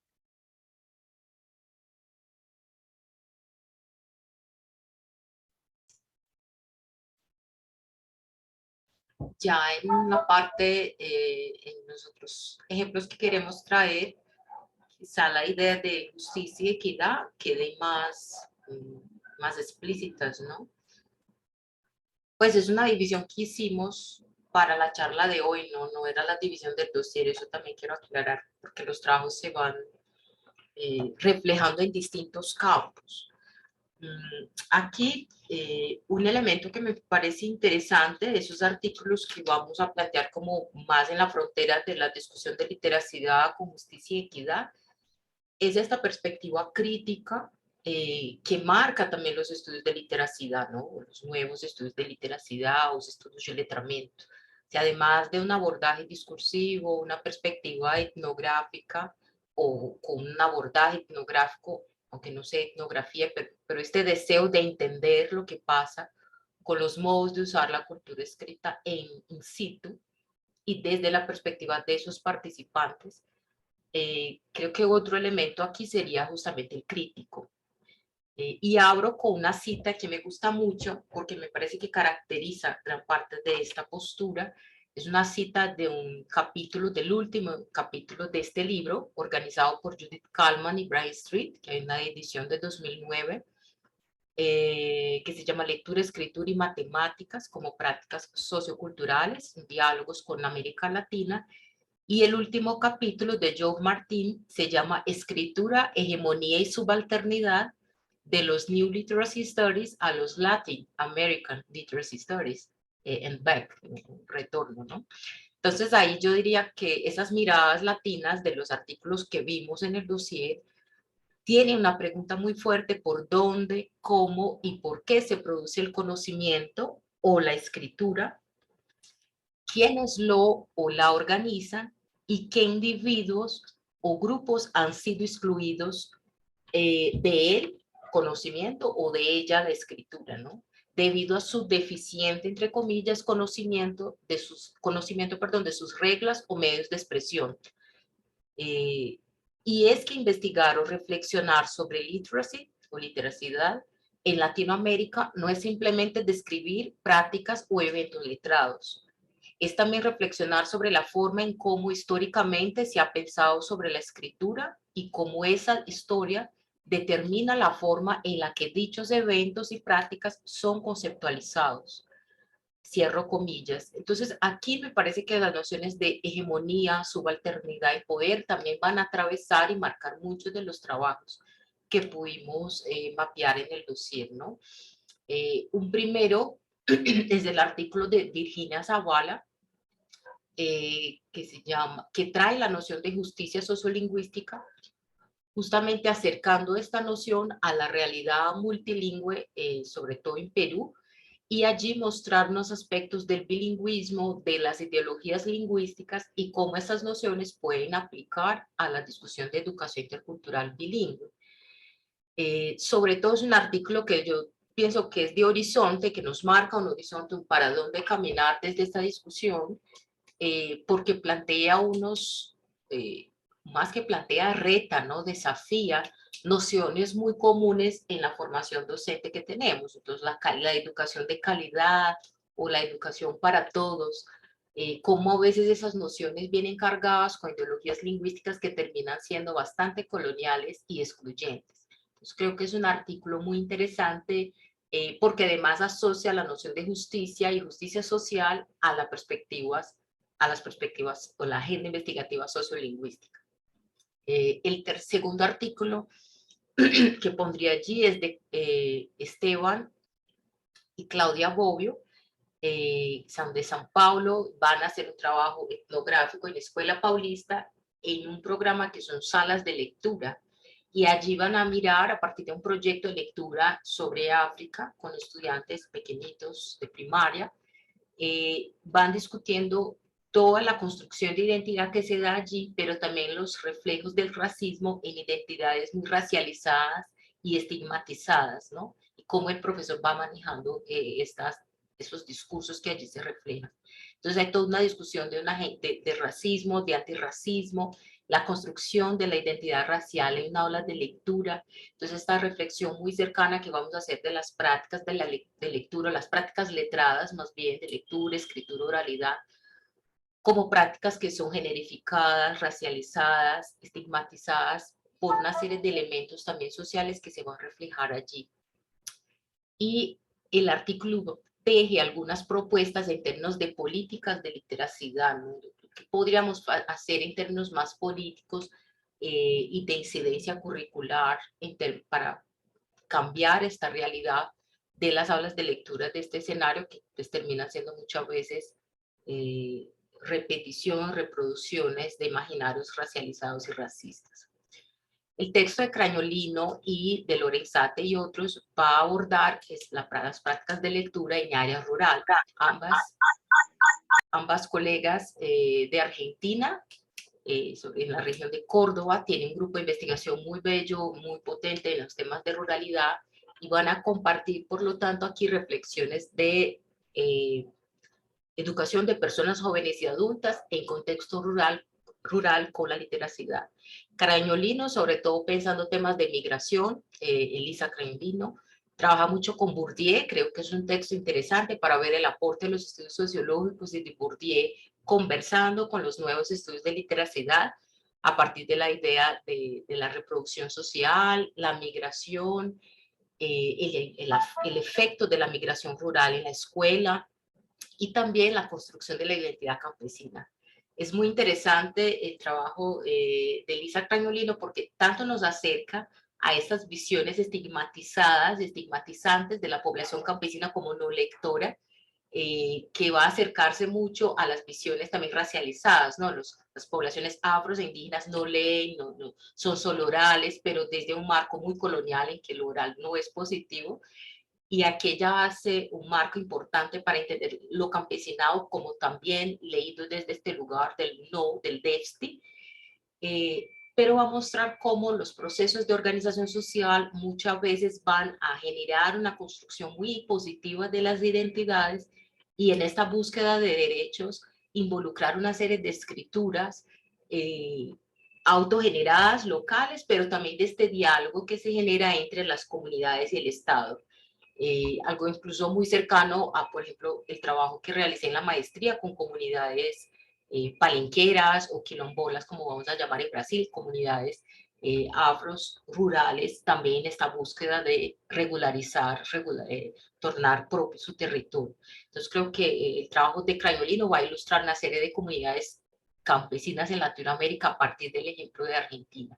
Ya en la parte, en los otros ejemplos que queremos traer, quizá la idea de justicia y equidad quede más explícitas, ¿no? Pues es una división que hicimos para la charla de hoy, no era la división del dossier, eso también quiero aclarar, porque los trabajos se van reflejando en distintos campos. Aquí un elemento que me parece interesante de esos artículos que vamos a plantear como más en la frontera de la discusión de literacidad con justicia y equidad es esta perspectiva crítica que marca también los estudios de literacidad, ¿no? Los nuevos estudios de literacidad, los estudios de letramiento. O sea, además de un abordaje discursivo, una perspectiva etnográfica o con un abordaje etnográfico, aunque no sé etnografía, pero este deseo de entender lo que pasa con los modos de usar la cultura escrita in situ y desde la perspectiva de esos participantes. Creo que otro elemento aquí sería justamente el crítico. Y abro con una cita que me gusta mucho porque me parece que caracteriza gran parte de esta postura. Es una cita de un capítulo, del último capítulo de este libro, organizado por Judith Kallman y Brian Street, que hay una edición de 2009, que se llama Lectura, Escritura y Matemáticas como prácticas socioculturales, diálogos con América Latina. Y el último capítulo de Joe Martin se llama Escritura, Hegemonía y Subalternidad, de los New Literacy Studies a los Latin American Literacy Studies, en Beck, un retorno, ¿no? Entonces ahí yo diría que esas miradas latinas de los artículos que vimos en el dossier tienen una pregunta muy fuerte por dónde, cómo y por qué se produce el conocimiento o la escritura, quiénes lo o la organizan y qué individuos o grupos han sido excluidos de él conocimiento o de ella la escritura, ¿no? Debido a su deficiente, entre comillas, conocimiento de sus reglas o medios de expresión. Y es que investigar o reflexionar sobre literacy o literacidad en Latinoamérica no es simplemente describir prácticas o eventos letrados. Es también reflexionar sobre la forma en cómo históricamente se ha pensado sobre la escritura y cómo esa historia determina la forma en la que dichos eventos y prácticas son conceptualizados. Cierro comillas. Entonces, aquí me parece que las nociones de hegemonía, subalternidad y poder también van a atravesar y marcar muchos de los trabajos que pudimos mapear en el dossier, ¿no? Un primero es el artículo de Virginia Zavala, que trae la noción de justicia sociolingüística, justamente acercando esta noción a la realidad multilingüe, sobre todo en Perú, y allí mostrarnos aspectos del bilingüismo, de las ideologías lingüísticas y cómo esas nociones pueden aplicar a la discusión de educación intercultural bilingüe. Sobre todo es un artículo que yo pienso que es de horizonte, que nos marca un horizonte, un para dónde caminar desde esta discusión, porque plantea más que plantea, reta, ¿no? Desafía nociones muy comunes en la formación docente que tenemos. Entonces, la educación de calidad o la educación para todos, cómo a veces esas nociones vienen cargadas con ideologías lingüísticas que terminan siendo bastante coloniales y excluyentes. Entonces, creo que es un artículo muy interesante porque además asocia la noción de justicia y justicia social a las perspectivas o la agenda investigativa sociolingüística. El segundo artículo que pondría allí es de Esteban y Claudia Bobbio, de San Paulo. Van a hacer un trabajo etnográfico en la Escuela Paulista en un programa que son salas de lectura, y allí van a mirar a partir de un proyecto de lectura sobre África con estudiantes pequeñitos de primaria. Van discutiendo toda la construcción de identidad que se da allí, pero también los reflejos del racismo en identidades muy racializadas y estigmatizadas, ¿no? Y cómo el profesor va manejando esos discursos que allí se reflejan. Entonces hay toda una discusión de racismo, de antirracismo, la construcción de la identidad racial en aulas de lectura. Entonces esta reflexión muy cercana que vamos a hacer de las prácticas de lectura, las prácticas letradas más bien de lectura, escritura, oralidad, como prácticas que son generificadas, racializadas, estigmatizadas por una serie de elementos también sociales que se van a reflejar allí. Y el artículo teje algunas propuestas en términos de políticas de literacidad, ¿no? ¿Qué podríamos hacer en términos más políticos y de incidencia curricular para cambiar esta realidad de las aulas de lectura de este escenario que pues, terminan siendo muchas veces repetición, reproducciones de imaginarios racializados y racistas? El texto de Crañolino y de Lorenzate y otros va a abordar las prácticas de lectura en área rural. Ambas colegas de Argentina, en la región de Córdoba, tienen un grupo de investigación muy bello, muy potente en los temas de ruralidad, y van a compartir, por lo tanto, aquí reflexiones de educación de personas jóvenes y adultas en contexto rural con la literacidad. Crañolino, sobre todo pensando temas de migración, Elisa Crañolino, trabaja mucho con Bourdieu. Creo que es un texto interesante para ver el aporte de los estudios sociológicos y de Bourdieu conversando con los nuevos estudios de literacidad a partir de la idea de la reproducción social, la migración, el efecto de la migración rural en la escuela y también la construcción de la identidad campesina. Es muy interesante el trabajo de Elisa Crañolino porque tanto nos acerca a estas visiones estigmatizantes de la población campesina como no lectora, que va a acercarse mucho a las visiones también racializadas, ¿no? Las poblaciones afros e indígenas no leen, no, son solo orales, pero desde un marco muy colonial en que lo oral no es positivo, y aquella hace un marco importante para entender lo campesinado, como también leído desde este lugar del DEFSTI, pero va a mostrar cómo los procesos de organización social muchas veces van a generar una construcción muy positiva de las identidades, y en esta búsqueda de derechos involucrar una serie de escrituras autogeneradas locales, pero también de este diálogo que se genera entre las comunidades y el Estado. Algo incluso muy cercano a, por ejemplo, el trabajo que realicé en la maestría con comunidades palenqueras o quilombolas, como vamos a llamar en Brasil, comunidades afros rurales, también esta búsqueda de regularizar, tornar propio su territorio. Entonces creo que el trabajo de Craiolino va a ilustrar una serie de comunidades campesinas en Latinoamérica a partir del ejemplo de Argentina.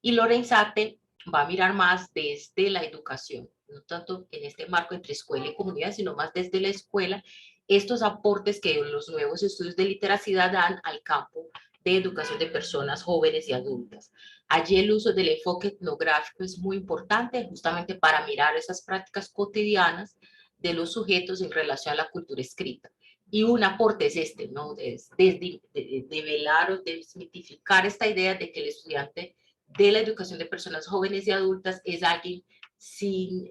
Y Lorenzate va a mirar más desde la educación, no tanto en este marco entre escuela y comunidad, sino más desde la escuela, estos aportes que los nuevos estudios de literacidad dan al campo de educación de personas jóvenes y adultas. Allí el uso del enfoque etnográfico es muy importante, justamente para mirar esas prácticas cotidianas de los sujetos en relación a la cultura escrita. Y un aporte es este, ¿no? Desde develar o desmitificar esta idea de que el estudiante de la educación de personas jóvenes y adultas es alguien sin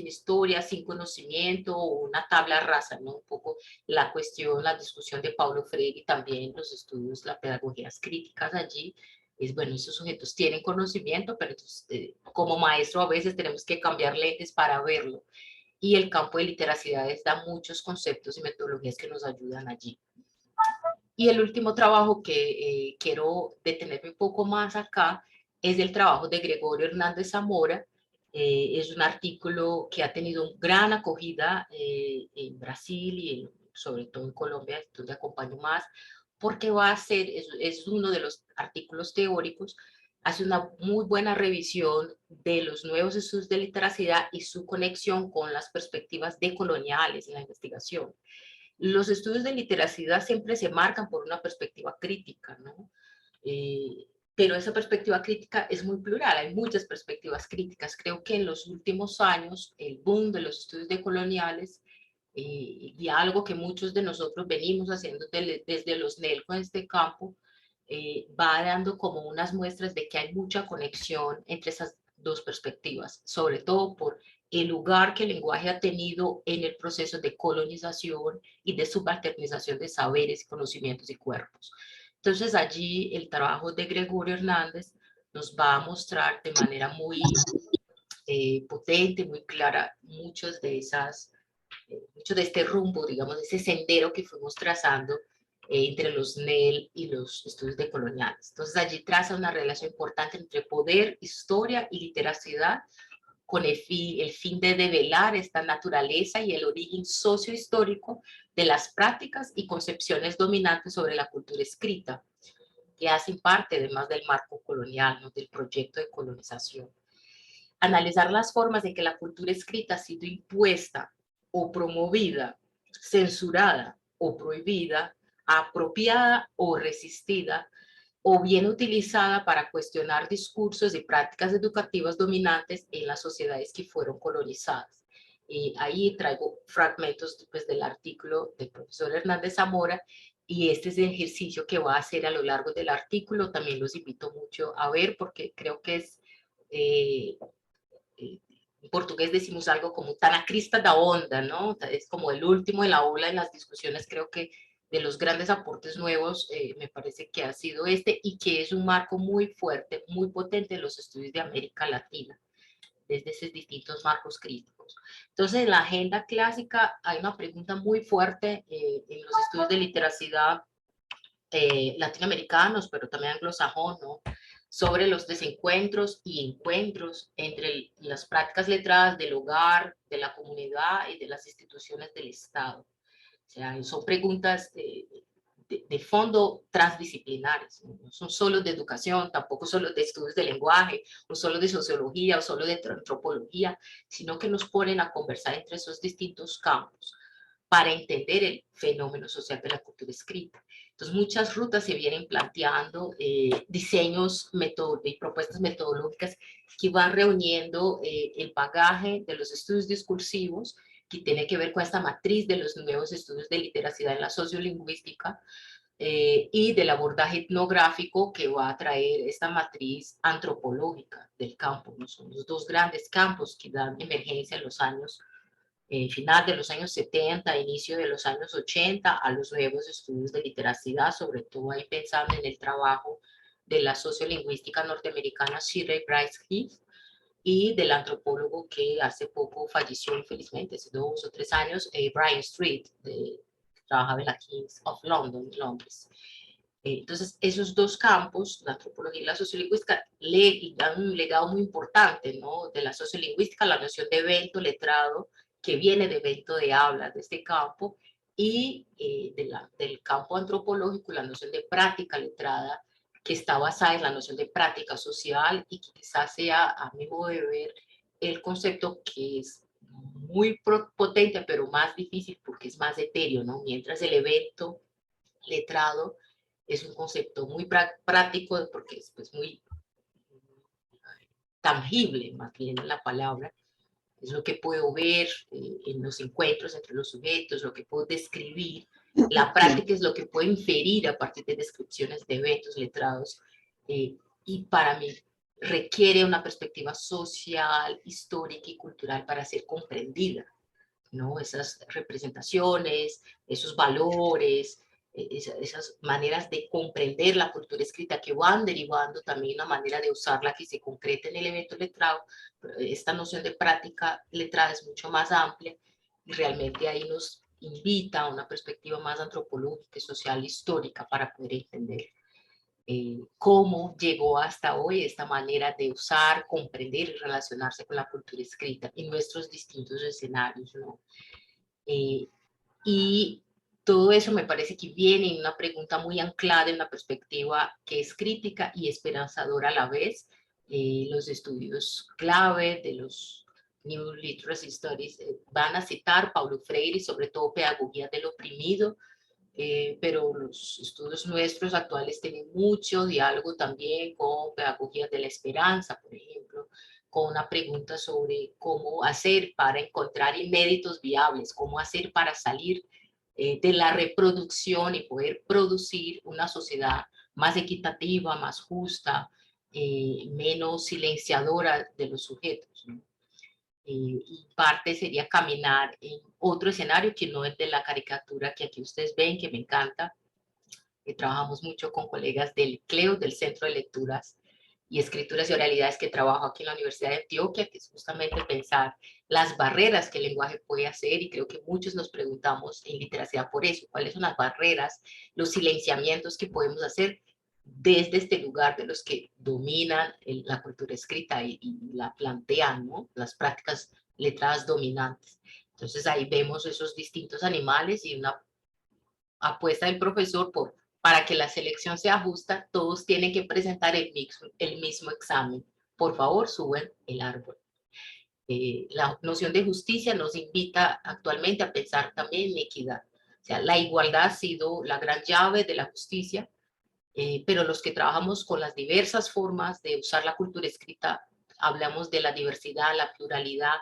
historia, sin conocimiento, o una tabla rasa, ¿no? Un poco la cuestión, la discusión de Paulo Freire y también los estudios, las pedagogías críticas allí, es bueno, esos sujetos tienen conocimiento, pero entonces, como maestro a veces tenemos que cambiar lentes para verlo. Y el campo de literacidades da muchos conceptos y metodologías que nos ayudan allí. Y el último trabajo que quiero detenerme un poco más acá es el trabajo de Gregorio Hernández Zamora. Es un artículo que ha tenido gran acogida en Brasil y sobre todo en Colombia, donde acompaño más, porque va a ser, es uno de los artículos teóricos, hace una muy buena revisión de los nuevos estudios de literacidad y su conexión con las perspectivas decoloniales en la investigación. Los estudios de literacidad siempre se marcan por una perspectiva crítica, ¿no? Pero esa perspectiva crítica es muy plural, hay muchas perspectivas críticas. Creo que en los últimos años el boom de los estudios decoloniales y algo que muchos de nosotros venimos haciendo desde los NELCO en este campo, va dando como unas muestras de que hay mucha conexión entre esas dos perspectivas, sobre todo por el lugar que el lenguaje ha tenido en el proceso de colonización y de subalternización de saberes, conocimientos y cuerpos. Entonces allí el trabajo de Gregorio Hernández nos va a mostrar de manera muy potente, muy clara, mucho de este rumbo, digamos, ese sendero que fuimos trazando entre los NEL y los estudios decoloniales. Entonces allí traza una relación importante entre poder, historia y literacidad, con el fin de develar esta naturaleza y el origen sociohistórico de las prácticas y concepciones dominantes sobre la cultura escrita, que hacen parte además del marco colonial, ¿no? Del proyecto de colonización. Analizar las formas en que la cultura escrita ha sido impuesta o promovida, censurada o prohibida, apropiada o resistida, o bien utilizada para cuestionar discursos y prácticas educativas dominantes en las sociedades que fueron colonizadas. Y ahí traigo fragmentos pues, del artículo del profesor Hernández Zamora, y este es el ejercicio que va a hacer a lo largo del artículo. También los invito mucho a ver porque creo que es, en portugués decimos algo como "tá na crista da onda", ¿no? Es como el último de la ola en las discusiones. Creo que de los grandes aportes nuevos, me parece que ha sido este, y que es un marco muy fuerte, muy potente en los estudios de América Latina, desde esos distintos marcos críticos. Entonces, en la agenda clásica hay una pregunta muy fuerte en los estudios de literacidad latinoamericanos, pero también anglosajón, ¿no? Sobre los desencuentros y encuentros entre las prácticas letradas del hogar, de la comunidad y de las instituciones del Estado. O sea, son preguntas de fondo transdisciplinares, no son solo de educación, tampoco solo de estudios de lenguaje, o solo de sociología, o solo de antropología, sino que nos ponen a conversar entre esos distintos campos. para entender el fenómeno social de la cultura escrita. Entonces, muchas rutas se vienen planteando, diseños y propuestas metodológicas que van reuniendo el bagaje de los estudios discursivos, que tiene que ver con esta matriz de los nuevos estudios de literacidad en la sociolingüística, y del abordaje etnográfico que va a traer esta matriz antropológica del campo, ¿no? Son los dos grandes campos que dan emergencia en los años, final de los años 70, inicio de los años 80, a los nuevos estudios de literacidad, sobre todo ahí pensando en el trabajo de la sociolingüística norteamericana Shirley Bryce Heath y del antropólogo que hace poco falleció infelizmente, hace 2 o 3 años, Brian Street, que trabajaba en la King's of London, Londres. Entonces, esos dos campos, la antropología y la sociolingüística, le dan un legado muy importante, ¿no? De la sociolingüística, la noción de evento letrado, que viene de evento de habla, de este campo, y del campo antropológico, la noción de práctica letrada, que está basada en la noción de práctica social y que quizás sea, a mi modo de ver, el concepto que es muy potente, pero más difícil porque es más etéreo, ¿no? Mientras el evento letrado es un concepto muy práctico porque es pues, muy tangible, más bien la palabra. Es lo que puedo ver en los encuentros entre los sujetos, lo que puedo describir. La práctica es lo que puedo inferir a partir de descripciones de eventos letrados. Y para mí requiere una perspectiva social, histórica y cultural para ser comprendida, ¿no? Esas representaciones, esos valores, esas maneras de comprender la cultura escrita que van derivando también una manera de usarla que se concreta en el evento letrado. Esta noción de práctica letrada es mucho más amplia y realmente ahí nos invita a una perspectiva más antropológica, social, histórica para poder entender cómo llegó hasta hoy esta manera de usar, comprender y relacionarse con la cultura escrita en nuestros distintos escenarios, ¿no? Y todo eso me parece que viene en una pregunta muy anclada en una perspectiva que es crítica y esperanzadora a la vez. Los estudios clave de los New Literacy Studies van a citar Paulo Freire y sobre todo pedagogía del oprimido, pero los estudios nuestros actuales tienen mucho diálogo también con pedagogía de la esperanza, por ejemplo, con una pregunta sobre cómo hacer para encontrar inéditos viables, cómo hacer para salir de la reproducción y poder producir una sociedad más equitativa, más justa, menos silenciadora de los sujetos, ¿no? Y parte sería caminar en otro escenario que no es de la caricatura que aquí ustedes ven, que me encanta. Trabajamos mucho con colegas del CLEO, del Centro de Lecturas y Escrituras y Oralidades que trabajo aquí en la Universidad de Antioquia, que es justamente pensar las barreras que el lenguaje puede hacer, y creo que muchos nos preguntamos en literacidad por eso, cuáles son las barreras, los silenciamientos que podemos hacer desde este lugar de los que dominan la cultura escrita y la plantean, ¿no? Las prácticas letradas dominantes. Entonces ahí vemos esos distintos animales y una apuesta del profesor para que la selección sea justa, todos tienen que presentar el mismo examen. Por favor, suben el árbol. La noción de justicia nos invita actualmente a pensar también en equidad. O sea, la igualdad ha sido la gran llave de la justicia, pero los que trabajamos con las diversas formas de usar la cultura escrita, hablamos de la diversidad, la pluralidad,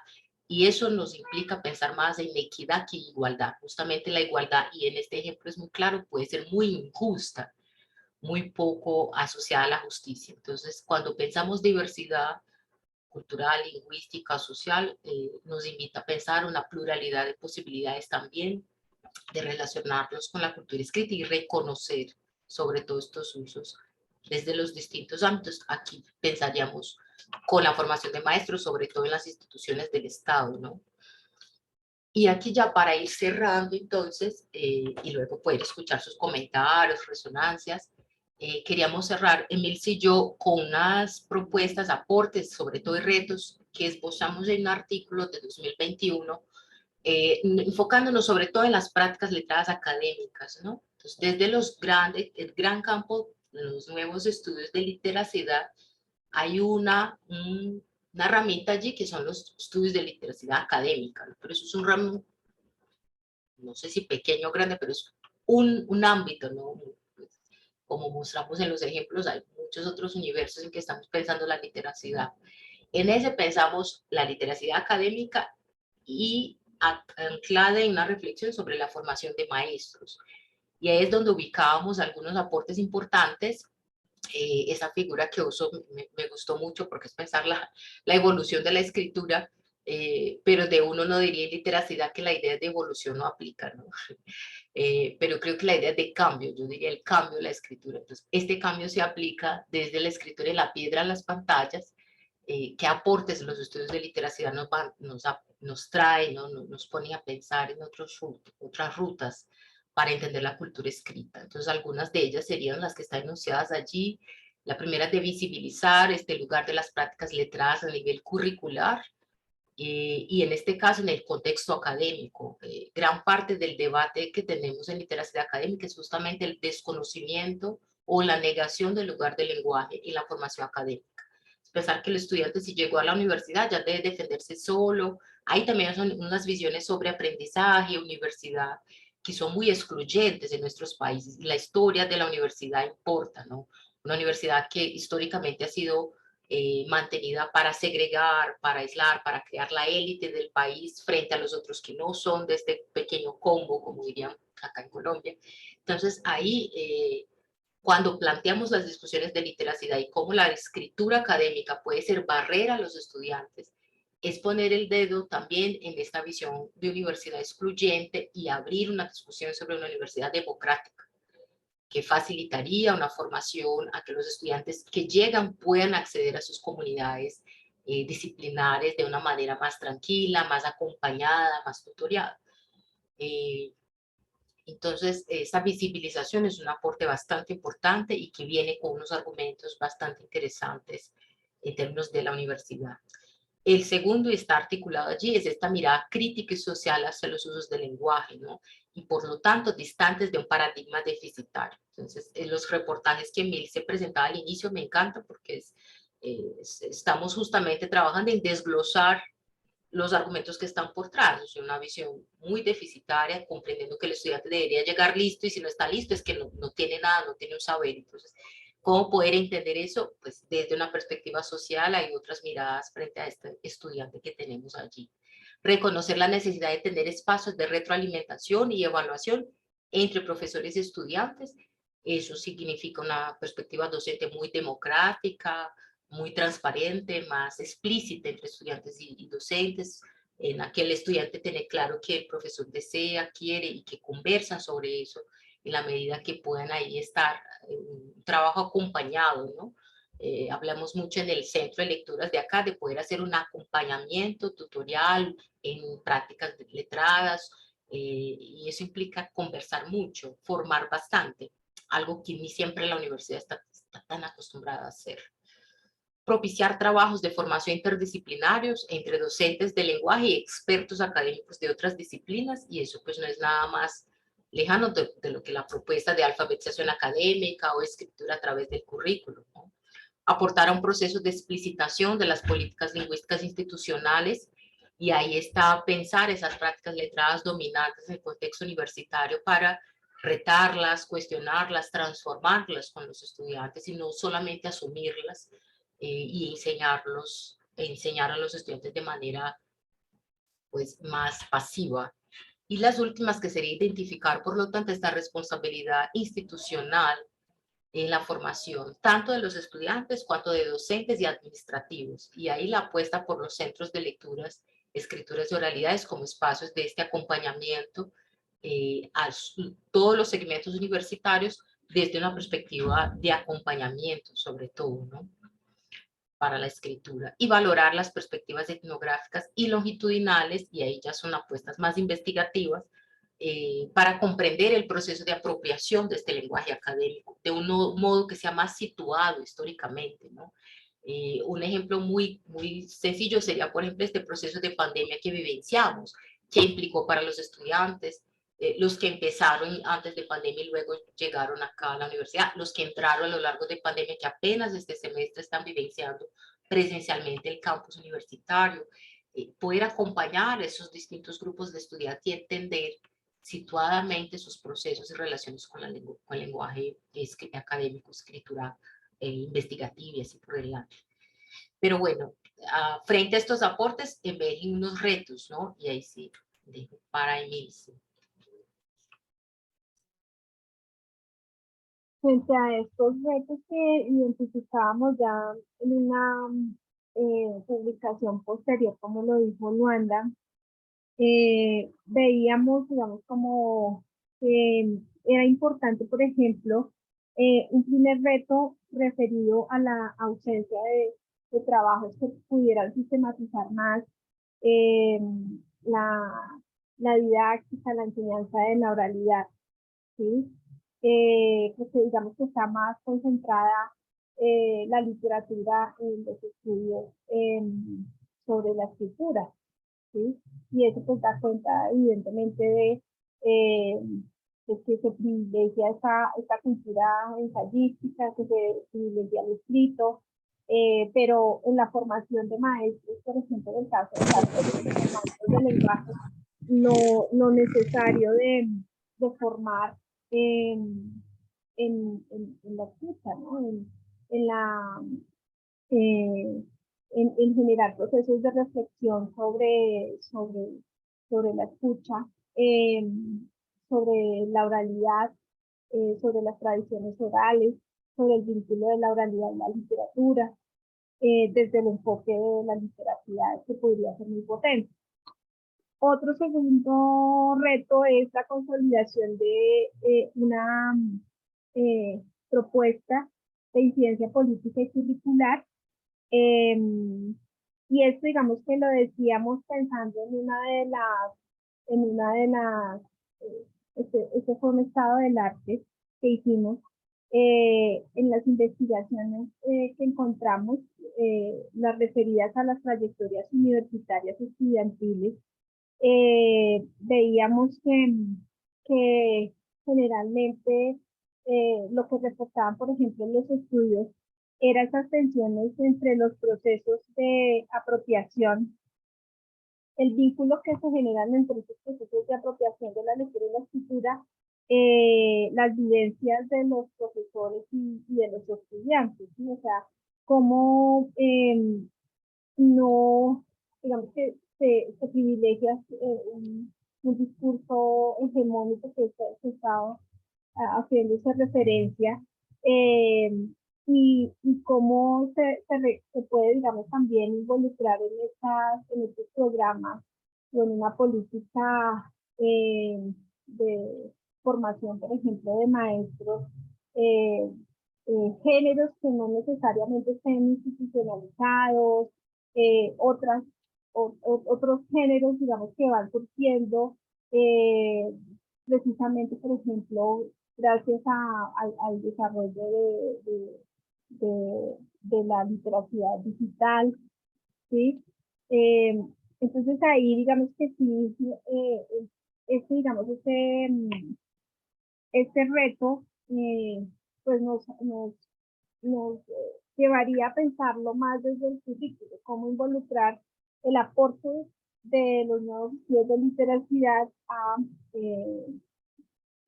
y eso nos implica pensar más en equidad que igualdad. Justamente la igualdad, y en este ejemplo es muy claro, puede ser muy injusta, muy poco asociada a la justicia. Entonces, cuando pensamos diversidad cultural, lingüística, social, nos invita a pensar una pluralidad de posibilidades también de relacionarnos con la cultura escrita y reconocer sobre todo estos usos desde los distintos ámbitos. Aquí pensaríamos con la formación de maestros, sobre todo en las instituciones del Estado, ¿no? Y aquí ya para ir cerrando entonces, y luego poder escuchar sus comentarios, resonancias, queríamos cerrar, Emilce y yo, con unas propuestas, aportes, sobre todo de retos que esbozamos en un artículo de 2021, enfocándonos sobre todo en las prácticas letradas académicas, ¿no? Entonces, desde el gran campo, los nuevos estudios de literacidad, hay una herramienta allí que son los estudios de literacidad académica, ¿no? Pero eso es un ramo no sé si pequeño o grande, pero es un ámbito, ¿no? Como mostramos en los ejemplos, hay muchos otros universos en que estamos pensando la literacidad. En ese pensamos la literacidad académica y anclada en una reflexión sobre la formación de maestros. Y ahí es donde ubicábamos algunos aportes importantes. Esa figura que uso me gustó mucho porque es pensar la evolución de la escritura, pero de uno no diría en literacidad que la idea de evolución no aplica, ¿no? Pero creo que la idea de cambio, yo diría el cambio de la escritura. Entonces, este cambio se aplica desde la escritura en la piedra a las pantallas. ¿Qué aportes los estudios de literacidad nos traen, ¿no? Nos ponen a pensar en otras rutas para entender la cultura escrita? Entonces, algunas de ellas serían las que están enunciadas allí. La primera es de visibilizar este lugar de las prácticas letradas a nivel curricular, y en este caso en el contexto académico. Gran parte del debate que tenemos en literatura académica es justamente el desconocimiento o la negación del lugar del lenguaje en la formación académica. Pensar que el estudiante, si llegó a la universidad, ya debe defenderse solo. Hay también son unas visiones sobre aprendizaje, universidad, que son muy excluyentes en nuestros países. La historia de la universidad importa, ¿no? Una universidad que históricamente ha sido mantenida para segregar, para aislar, para crear la élite del país frente a los otros que no son de este pequeño combo, como dirían acá en Colombia. Entonces, ahí, cuando planteamos las discusiones de literacidad y cómo la escritura académica puede ser barrera a los estudiantes, es poner el dedo también en esta visión de universidad excluyente y abrir una discusión sobre una universidad democrática, que facilitaría una formación a que los estudiantes que llegan puedan acceder a sus comunidades disciplinares de una manera más tranquila, más acompañada, más tutoriada. Entonces, esa visibilización es un aporte bastante importante y que viene con unos argumentos bastante interesantes en términos de la universidad. El segundo, y está articulado allí, es esta mirada crítica y social hacia los usos del lenguaje, ¿no? Y por lo tanto, distantes de un paradigma deficitario. Entonces, en los reportajes que Emil se presentaba al inicio me encanta porque estamos justamente trabajando en desglosar los argumentos que están por detrás. O sea, una visión muy deficitaria, comprendiendo que el estudiante debería llegar listo y si no está listo es que no tiene nada, no tiene un saber. Entonces, ¿cómo poder entender eso? Pues desde una perspectiva social hay otras miradas frente a este estudiante que tenemos allí. Reconocer la necesidad de tener espacios de retroalimentación y evaluación entre profesores y estudiantes. Eso significa una perspectiva docente muy democrática, muy transparente, más explícita entre estudiantes y docentes, en la que el estudiante tiene claro que el profesor desea, quiere y que conversan sobre eso en la medida que puedan ahí estar un trabajo acompañado, ¿no? Hablamos mucho en el centro de lecturas de acá de poder hacer un acompañamiento tutorial en prácticas letradas, y eso implica conversar mucho, formar bastante, algo que ni siempre la universidad está tan acostumbrada a hacer. Propiciar trabajos de formación interdisciplinarios entre docentes de lenguaje y expertos académicos de otras disciplinas, y eso pues no es nada más lejano de lo que la propuesta de alfabetización académica o escritura a través del currículum, ¿no? Aportar a un proceso de explicitación de las políticas lingüísticas institucionales, y ahí está pensar esas prácticas letradas dominantes en el contexto universitario para retarlas, cuestionarlas, transformarlas con los estudiantes y no solamente asumirlas, y enseñar a los estudiantes de manera pues más pasiva. Y las últimas, que sería identificar por lo tanto esta responsabilidad institucional en la formación, tanto de los estudiantes cuanto de docentes y administrativos. Y ahí la apuesta por los centros de lecturas, escrituras y oralidades como espacios de este acompañamiento a todos los segmentos universitarios desde una perspectiva de acompañamiento, sobre todo, ¿no? Para la escritura, y valorar las perspectivas etnográficas y longitudinales, y ahí ya son apuestas más investigativas, para comprender el proceso de apropiación de este lenguaje académico de un modo que sea más situado históricamente, ¿no? Un ejemplo muy sencillo sería, por ejemplo, este proceso de pandemia que vivenciamos, que implicó para los estudiantes, los que empezaron antes de pandemia y luego llegaron acá a la universidad, los que entraron a lo largo de pandemia, que apenas este semestre están vivenciando presencialmente el campus universitario, poder acompañar a esos distintos grupos de estudiantes y entender situadamente sus procesos y relaciones con, con el lenguaje académico, escritura investigativa y así por delante. Pero bueno, frente a estos aportes emergen unos retos, ¿no? Y ahí sí, dejo para Emilce. Frente a estos retos que identificábamos ya en una publicación posterior, como lo dijo Luanda, veíamos, digamos, como era importante, por ejemplo, un primer reto referido a la ausencia de trabajos que pudieran sistematizar más eh, la, la didáctica, la enseñanza de la oralidad, ¿sí? Porque digamos que está más concentrada la literatura en los estudios sobre la escritura, ¿sí? Y eso pues da cuenta evidentemente eh, de que se privilegia esta cultura ensayística, que se privilegia el escrito, pero en la formación de maestros, por ejemplo, en el caso de los maestros de lenguaje, lo necesario de formar en la escucha, ¿no? En la, eh, en generar procesos de reflexión sobre la escucha, eh, sobre la oralidad, sobre las tradiciones orales, sobre el vínculo de la oralidad y la literatura, desde el enfoque de la literatura que podría ser muy potente. Otro segundo reto es la consolidación de una propuesta de incidencia política y curricular. Y esto, digamos que lo decíamos pensando en una de las, este fue un estado del arte que hicimos en las investigaciones que encontramos, las referidas a las trayectorias universitarias estudiantiles. Veíamos que generalmente lo que reportaban, por ejemplo, en los estudios, eran esas tensiones entre los procesos de apropiación, el vínculo que se generan entre esos procesos de apropiación de la lectura y la escritura, las vivencias de los profesores y de los estudiantes, ¿sí? O sea, cómo no, digamos que se privilegia un discurso hegemónico que se está haciéndose referencia, y cómo se puede, digamos, también involucrar en estos programas o en una política de formación, por ejemplo, de maestros, eh, géneros que no necesariamente estén institucionalizados, otros géneros, digamos, que van surgiendo precisamente, por ejemplo, gracias al desarrollo de la literatura digital, ¿sí? Eh, entonces ahí, digamos que sí, digamos, este reto, pues nos llevaría a pensarlo más desde el currículo, cómo involucrar el aporte de los nuevos estudios de literacidad a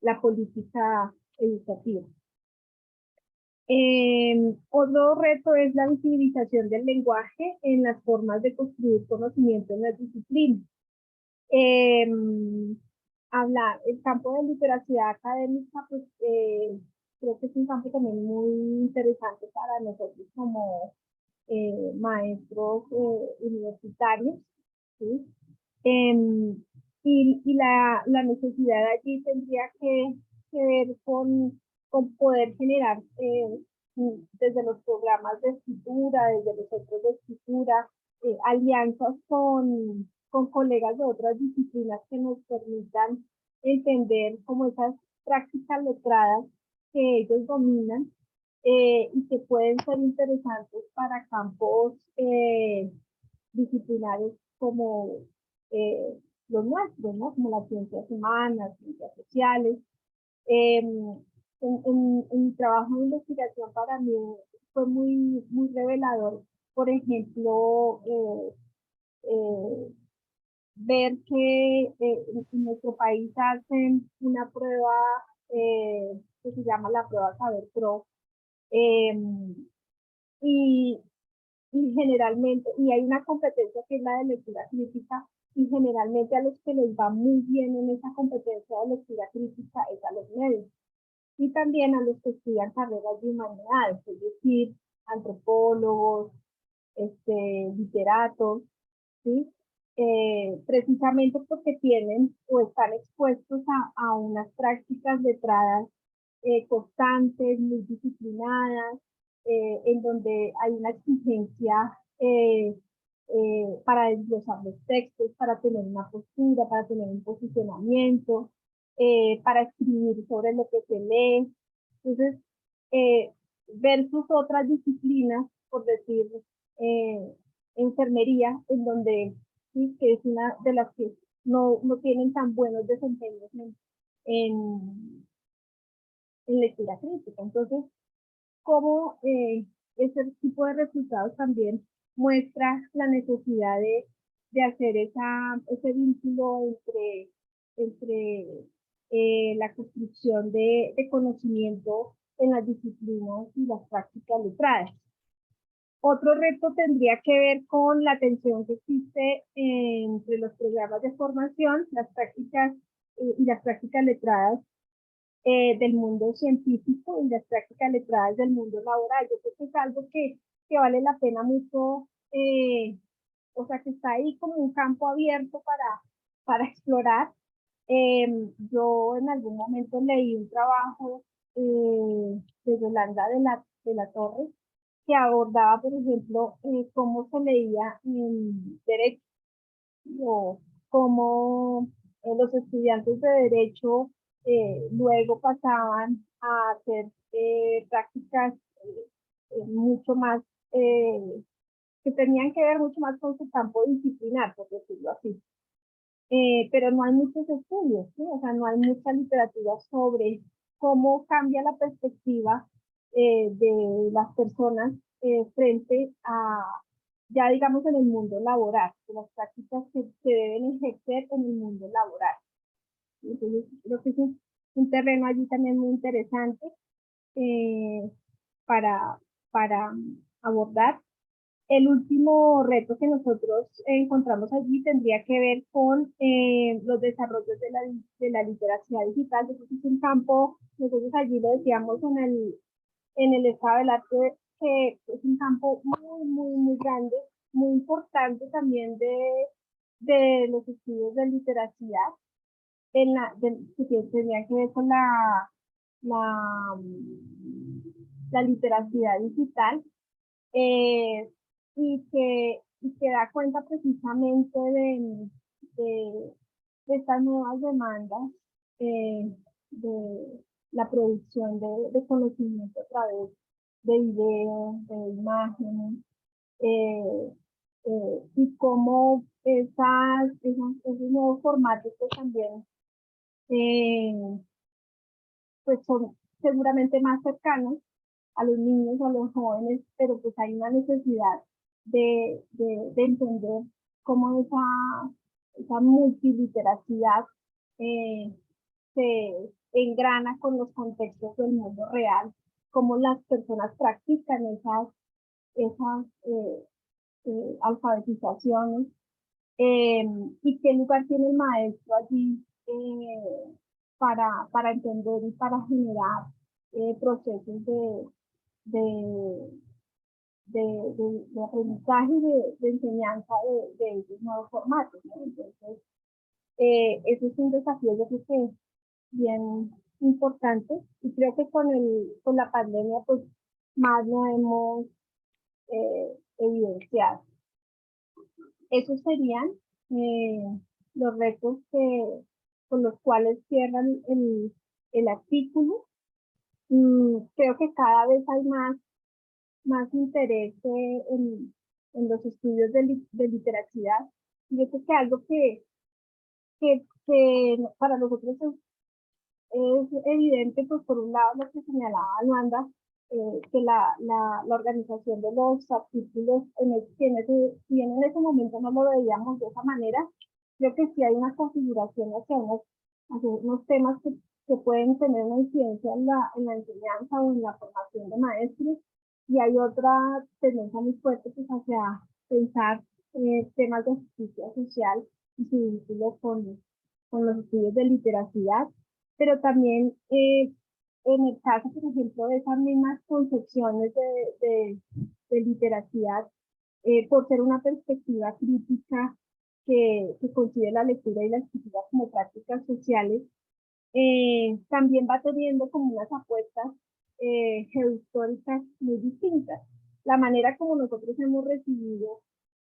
la política educativa. Otro reto es la visibilización del lenguaje en las formas de construir conocimiento en las disciplinas. El campo de literacidad académica, pues creo que es un campo también muy interesante para nosotros como maestros universitarios, ¿sí? Y la necesidad allí tendría que ver con poder generar desde los programas de escritura, desde los centros de escritura, alianzas con colegas de otras disciplinas que nos permitan entender como esas prácticas letradas que ellos dominan y que pueden ser interesantes para campos disciplinares como los nuestros, ¿no? Como las ciencias humanas, ciencias sociales. En mi trabajo de investigación para mí fue muy revelador, por ejemplo, ver que en nuestro país hacen una prueba que se llama la prueba Saber Pro, y, y generalmente, y hay una competencia que es la de lectura crítica, y generalmente a los que les va muy bien en esa competencia de lectura crítica es a los médicos, y también a los que estudian carreras de humanidades, es decir, antropólogos, literatos, ¿sí? Precisamente porque tienen o están expuestos a unas prácticas letradas constantes, muy disciplinadas, en donde hay una exigencia para desglosar los textos, para tener una postura, para tener un posicionamiento, para escribir sobre lo que se lee. Entonces, versus otras disciplinas, por decir, eh, enfermería, en donde sí, que es una de las que no tienen tan buenos desempeños en, en lectura crítica. Entonces, cómo ese tipo de resultados también muestra la necesidad de hacer ese vínculo entre la construcción de conocimiento en las disciplinas y las prácticas letradas. Otro reto tendría que ver con la tensión que existe entre los programas de formación, las prácticas y las prácticas letradas del mundo científico y las prácticas letradas del mundo laboral. Yo creo que es algo que vale la pena mucho, o sea, que está ahí como un campo abierto para explorar. Yo en algún momento leí un trabajo de Yolanda de la Torre, que abordaba, por ejemplo, cómo se leía en derecho, o cómo los estudiantes de derecho luego pasaban a hacer prácticas mucho más, que tenían que ver mucho más con su campo disciplinar, por decirlo así. Pero no hay muchos estudios, ¿sí? O sea, no hay mucha literatura sobre cómo cambia la perspectiva de las personas frente a, ya digamos, en el mundo laboral, de las prácticas que se deben ejercer en el mundo laboral. Entonces, creo que es un terreno allí también muy interesante eh, para, para abordar. El último reto que nosotros encontramos allí tendría que ver con los desarrollos de la literacia digital. Yo creo que es un campo, nosotros allí lo decíamos en el estado del arte, que es un campo muy grande, muy importante también de los estudios de literacia, que tenía que ver con la, la literacia digital. Eh, y que da cuenta precisamente de estas nuevas demandas de la producción de conocimiento a través de videos, de imágenes, eh, y cómo esos nuevos formatos pues también eh, pues son seguramente más cercanos a los niños, a los jóvenes, pero pues hay una necesidad de entender cómo esa multiliteracidad se engrana con los contextos del mundo real, cómo las personas practican esas alfabetizaciones, y qué lugar tiene el maestro allí para entender y para generar procesos de, de aprendizaje y de enseñanza de esos nuevos formatos, ¿no? Entonces, eso es un desafío, yo creo que bien importante, y creo que con la pandemia, pues, más lo hemos evidenciado. Esos serían los retos con los cuales cierran el artículo. Creo que cada vez hay más interés en los estudios de literacidad. Yo creo que algo que para nosotros es evidente, pues por un lado lo que señalaba Luanda, que la organización de los artículos, si en ese momento no lo veíamos de esa manera, creo que sí hay una configuración hacia unos temas que pueden tener una incidencia en la enseñanza o en la formación de maestros, y hay otra tendencia muy fuerte pues, hacia pensar temas de justicia social y su vínculo con los estudios de literacidad, pero también en el caso, por ejemplo, de esas mismas concepciones de literacidad, por ser una perspectiva crítica que concibe la lectura y la escritura como prácticas sociales, también va teniendo como unas apuestas geohistóricas muy distintas. La manera como nosotros hemos recibido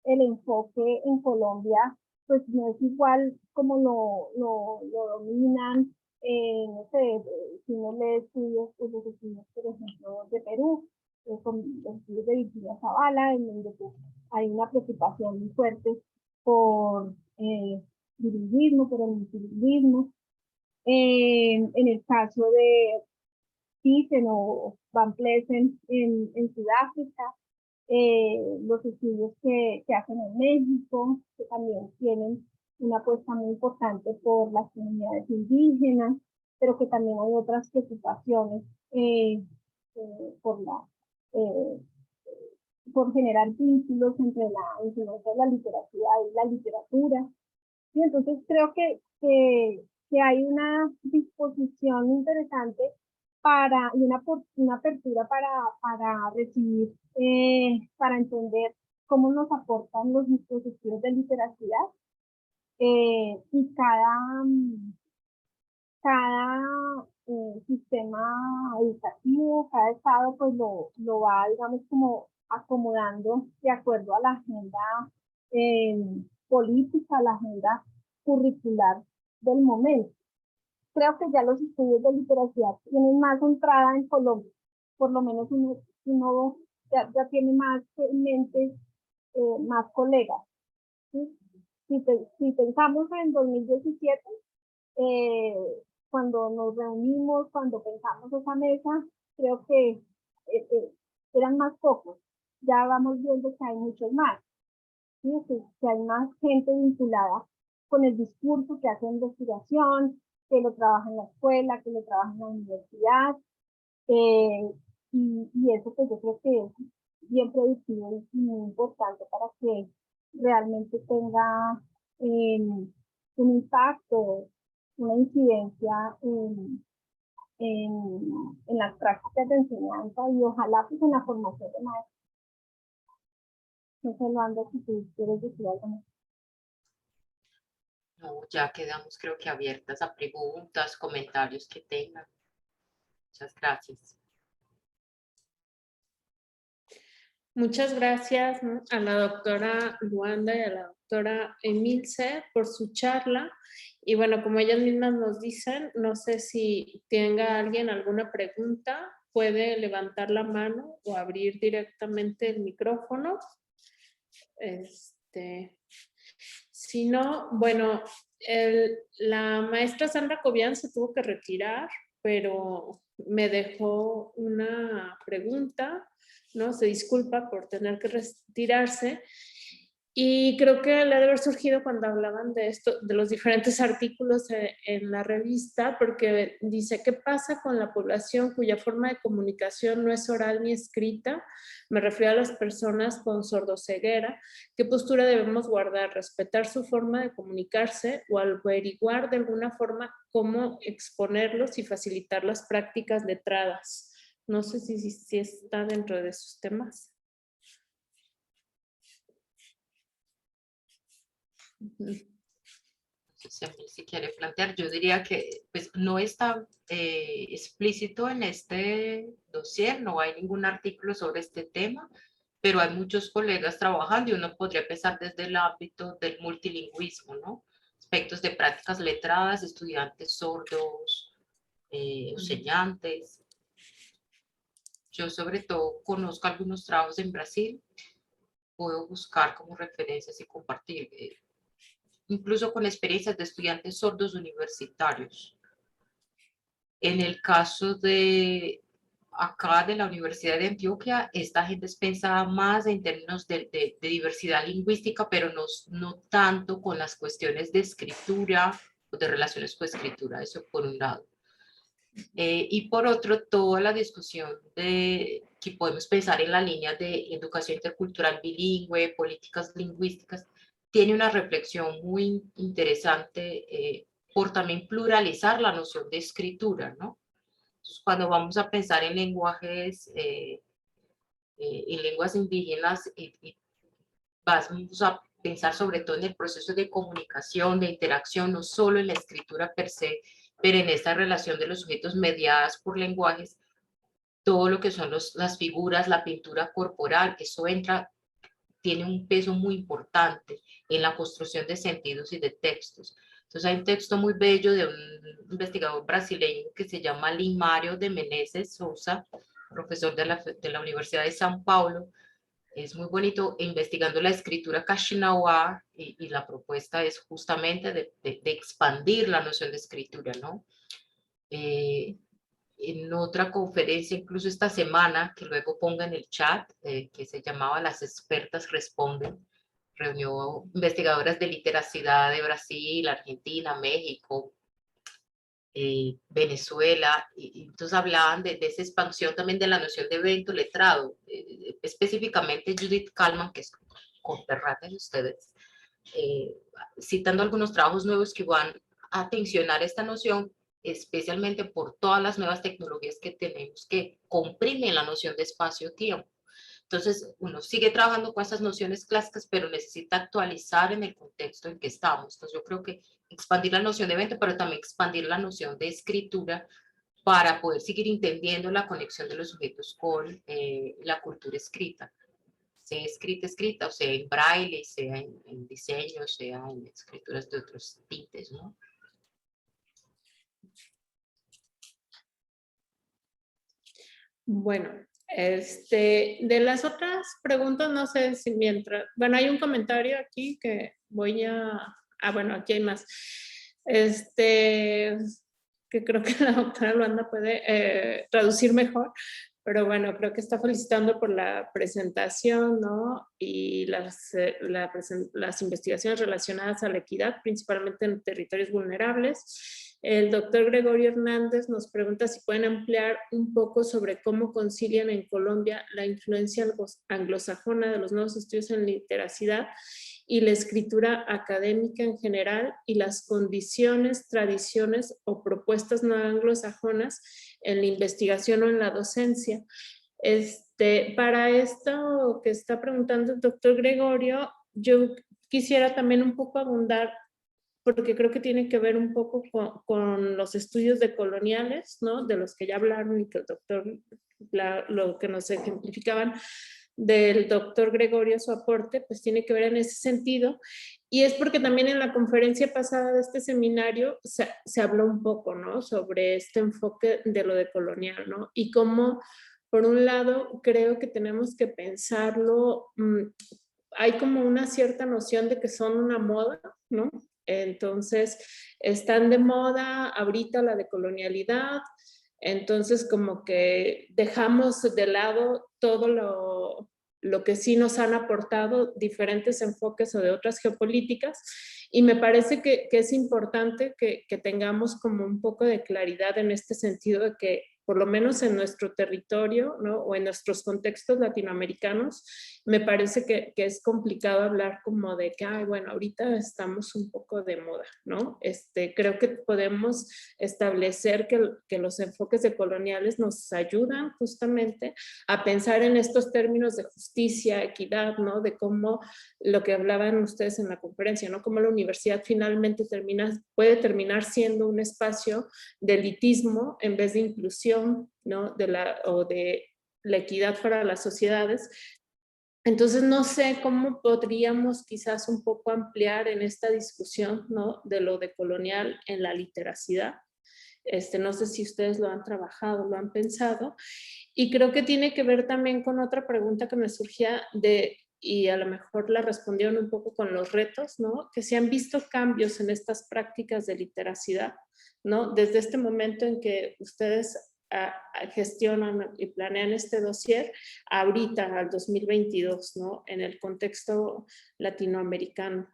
el enfoque en Colombia, pues no es igual como lo dominan, no sé, si uno lee estudios, pues los estudios, por ejemplo, de Perú, con los estudios de Virginia Zavala, en donde pues, hay una preocupación muy fuerte por bilingüismo, por el multilingüismo. En el caso de Thyssen o Van Plessen en Sudáfrica, los estudios que hacen en México, que también tienen una apuesta muy importante por las comunidades indígenas, pero que también hay otras preocupaciones por eh, por generar vínculos entre la enseñanza de la literatura y la literatura. Y entonces creo que hay una disposición interesante y una apertura para recibir, para entender cómo nos aportan los dispositivos de literacidad, y cada sistema educativo, cada estado, pues lo va, digamos, como acomodando de acuerdo a la agenda política, la agenda curricular del momento. Creo que ya los estudios de literacidad tienen más entrada en Colombia, por lo menos uno ya tiene más en mente, más colegas. ¿Sí? Si pensamos en 2017, cuando nos reunimos, cuando pensamos esa mesa, creo que eran más pocos. Ya vamos viendo que hay muchos más. ¿Sí? Que hay más gente vinculada con el discurso, que hace investigación, que lo trabaja en la escuela, que lo trabaja en la universidad. Y eso pues yo creo que es bien productivo y muy importante para que realmente tenga un impacto, una incidencia en las prácticas de enseñanza y ojalá pues en la formación de maestros. No sé, Luanda, si tú quieres decir algo más. No, ya quedamos creo que abiertas a preguntas, comentarios que tengan. Muchas gracias. Muchas gracias, ¿no?, a la doctora Luanda y a la doctora Emilce por su charla. Y bueno, como ellas mismas nos dicen, no sé si tenga alguien alguna pregunta, puede levantar la mano o abrir directamente el micrófono. Si no, bueno, la maestra Sandra Cobian se tuvo que retirar, pero me dejó una pregunta, ¿no? Se disculpa por tener que retirarse. Y creo que le ha de haber surgido cuando hablaban de esto, de los diferentes artículos en la revista, porque dice, ¿qué pasa con la población cuya forma de comunicación no es oral ni escrita? Me refiero a las personas con sordoceguera. ¿Qué postura debemos guardar? ¿Respetar su forma de comunicarse o averiguar de alguna forma cómo exponerlos y facilitar las prácticas letradas? No sé si está dentro de sus temas. Si quiere plantear, yo diría que pues, no está explícito en este dossier, no hay ningún artículo sobre este tema, pero hay muchos colegas trabajando y uno podría empezar desde el ámbito del multilingüismo, ¿no? Aspectos de prácticas letradas, estudiantes sordos, enseñantes. Yo sobre todo conozco algunos trabajos en Brasil, puedo buscar como referencias y compartir. Incluso con experiencias de estudiantes sordos universitarios. En el caso de acá de la Universidad de Antioquia, esta gente es pensada más en términos de diversidad lingüística, pero no tanto con las cuestiones de escritura o de relaciones con escritura, eso por un lado. Y por otro, toda la discusión que podemos pensar en la línea de educación intercultural bilingüe, políticas lingüísticas, tiene una reflexión muy interesante por también pluralizar la noción de escritura, ¿no? Entonces, cuando vamos a pensar en lenguajes, en lenguas indígenas, vamos a pensar sobre todo en el proceso de comunicación, de interacción, no solo en la escritura per se, pero en esta relación de los sujetos mediadas por lenguajes, todo lo que son las figuras, la pintura corporal, eso tiene un peso muy importante en la construcción de sentidos y de textos. Entonces hay un texto muy bello de un investigador brasileño que se llama Limário de Menezes Souza, profesor de la Universidad de São Paulo. Es muy bonito investigando la escritura Kaxinawa y la propuesta es justamente de expandir la noción de escritura, ¿no? En otra conferencia, incluso esta semana, que luego ponga en el chat, que se llamaba Las expertas responden, reunió investigadoras de literacidad de Brasil, Argentina, México, Venezuela, y entonces hablaban de esa expansión también de la noción de evento letrado, específicamente Judith Kalman, que es conterránea de ustedes, citando algunos trabajos nuevos que van a tensionar esta noción, especialmente por todas las nuevas tecnologías que tenemos que comprimen la noción de espacio-tiempo. Entonces, uno sigue trabajando con esas nociones clásicas, pero necesita actualizar en el contexto en que estamos. Entonces, yo creo que expandir la noción de evento, pero también expandir la noción de escritura para poder seguir entendiendo la conexión de los sujetos con la cultura escrita. Sea escrita, o sea en braille, sea en diseño, sea en escrituras de otros tintes, ¿no? Bueno, de las otras preguntas, no sé si mientras, bueno, hay un comentario aquí que voy bueno, aquí hay más. Que creo que la doctora Luanda puede traducir mejor, pero bueno, creo que está felicitando por la presentación, ¿no? Y las investigaciones relacionadas a la equidad, principalmente en territorios vulnerables. El doctor Gregorio Hernández nos pregunta si pueden ampliar un poco sobre cómo concilian en Colombia la influencia anglosajona de los nuevos estudios en literacidad y la escritura académica en general y las condiciones, tradiciones o propuestas no anglosajonas en la investigación o en la docencia. Para esto que está preguntando el doctor Gregorio, yo quisiera también un poco abundar, porque creo que tiene que ver un poco con los estudios decoloniales, ¿no? De los que ya hablaron y que el doctor, lo que nos ejemplificaban del doctor Gregorio, su aporte, pues tiene que ver en ese sentido. Y es porque también en la conferencia pasada de este seminario se habló un poco, ¿no? Sobre este enfoque de lo decolonial, ¿no? Y cómo, por un lado, creo que tenemos que pensarlo, hay como una cierta noción de que son una moda, ¿no? Entonces, están de moda ahorita la decolonialidad, entonces como que dejamos de lado todo lo que sí nos han aportado diferentes enfoques o de otras geopolíticas, y me parece que es importante que tengamos como un poco de claridad en este sentido de que por lo menos en nuestro territorio, ¿no? O en nuestros contextos latinoamericanos, me parece que es complicado hablar como de que, ay, bueno, ahorita estamos un poco de moda, ¿no? Creo que podemos establecer que los enfoques decoloniales nos ayudan justamente a pensar en estos términos de justicia, equidad, ¿no? De cómo lo que hablaban ustedes en la conferencia, ¿no? Cómo la universidad finalmente puede terminar siendo un espacio de elitismo en vez de inclusión, ¿no? De la equidad para las sociedades. Entonces, no sé cómo podríamos quizás un poco ampliar en esta discusión, ¿no? De lo decolonial en la literacidad. No sé si ustedes lo han trabajado, lo han pensado. Y creo que tiene que ver también con otra pregunta que me surgía y a lo mejor la respondieron un poco con los retos, ¿no? Que se han visto cambios en estas prácticas de literacidad, ¿no? Desde este momento en que ustedes gestionan y planean este dossier ahorita, al 2022, ¿no? En el contexto latinoamericano.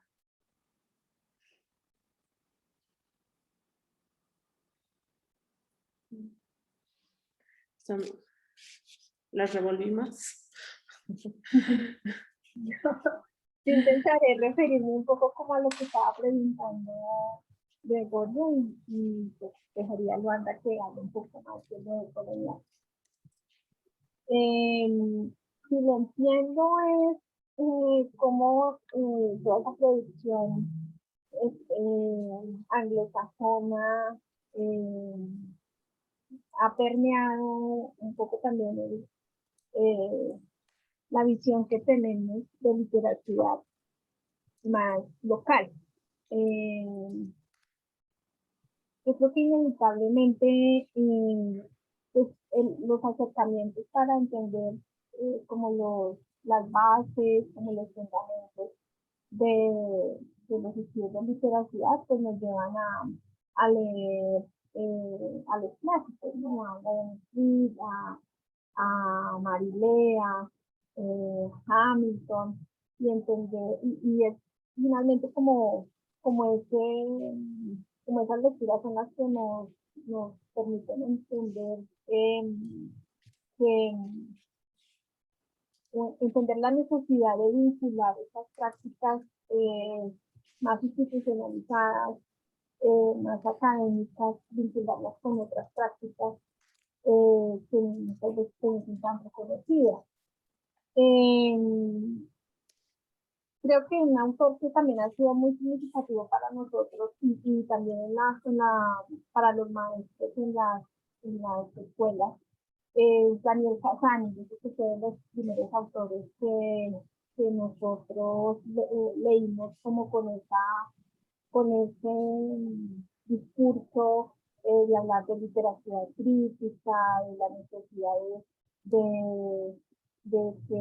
¿Las revolví más? Yo intentaré referirme un poco como a lo que estaba preguntando Gregorio y pues dejaría a Luanda que hable un poco más de lo de Colombia. Si lo entiendo es cómo toda esa producción anglosajona ha permeado un poco también la visión que tenemos de literatura más local. Yo creo que inevitablemente pues, los acercamientos para entender como las bases, como los fundamentos de los estudios de literatura, pues nos llevan a leer a los clásicos, ¿no? A Adam Smith, a Marilea, Hamilton, y entender, y es finalmente como esas lecturas son las que nos permiten entender entender la necesidad de vincular esas prácticas más institucionalizadas, más académicas, vincularlas con otras prácticas que muchas veces son tan reconocidas. Creo que un autor que también ha sido muy significativo para nosotros y también para los maestros en las escuelas es Daniel Cassani. Yo creo que fue de los primeros autores que nosotros leímos como con ese discurso de hablar de literatura crítica, de la necesidad de que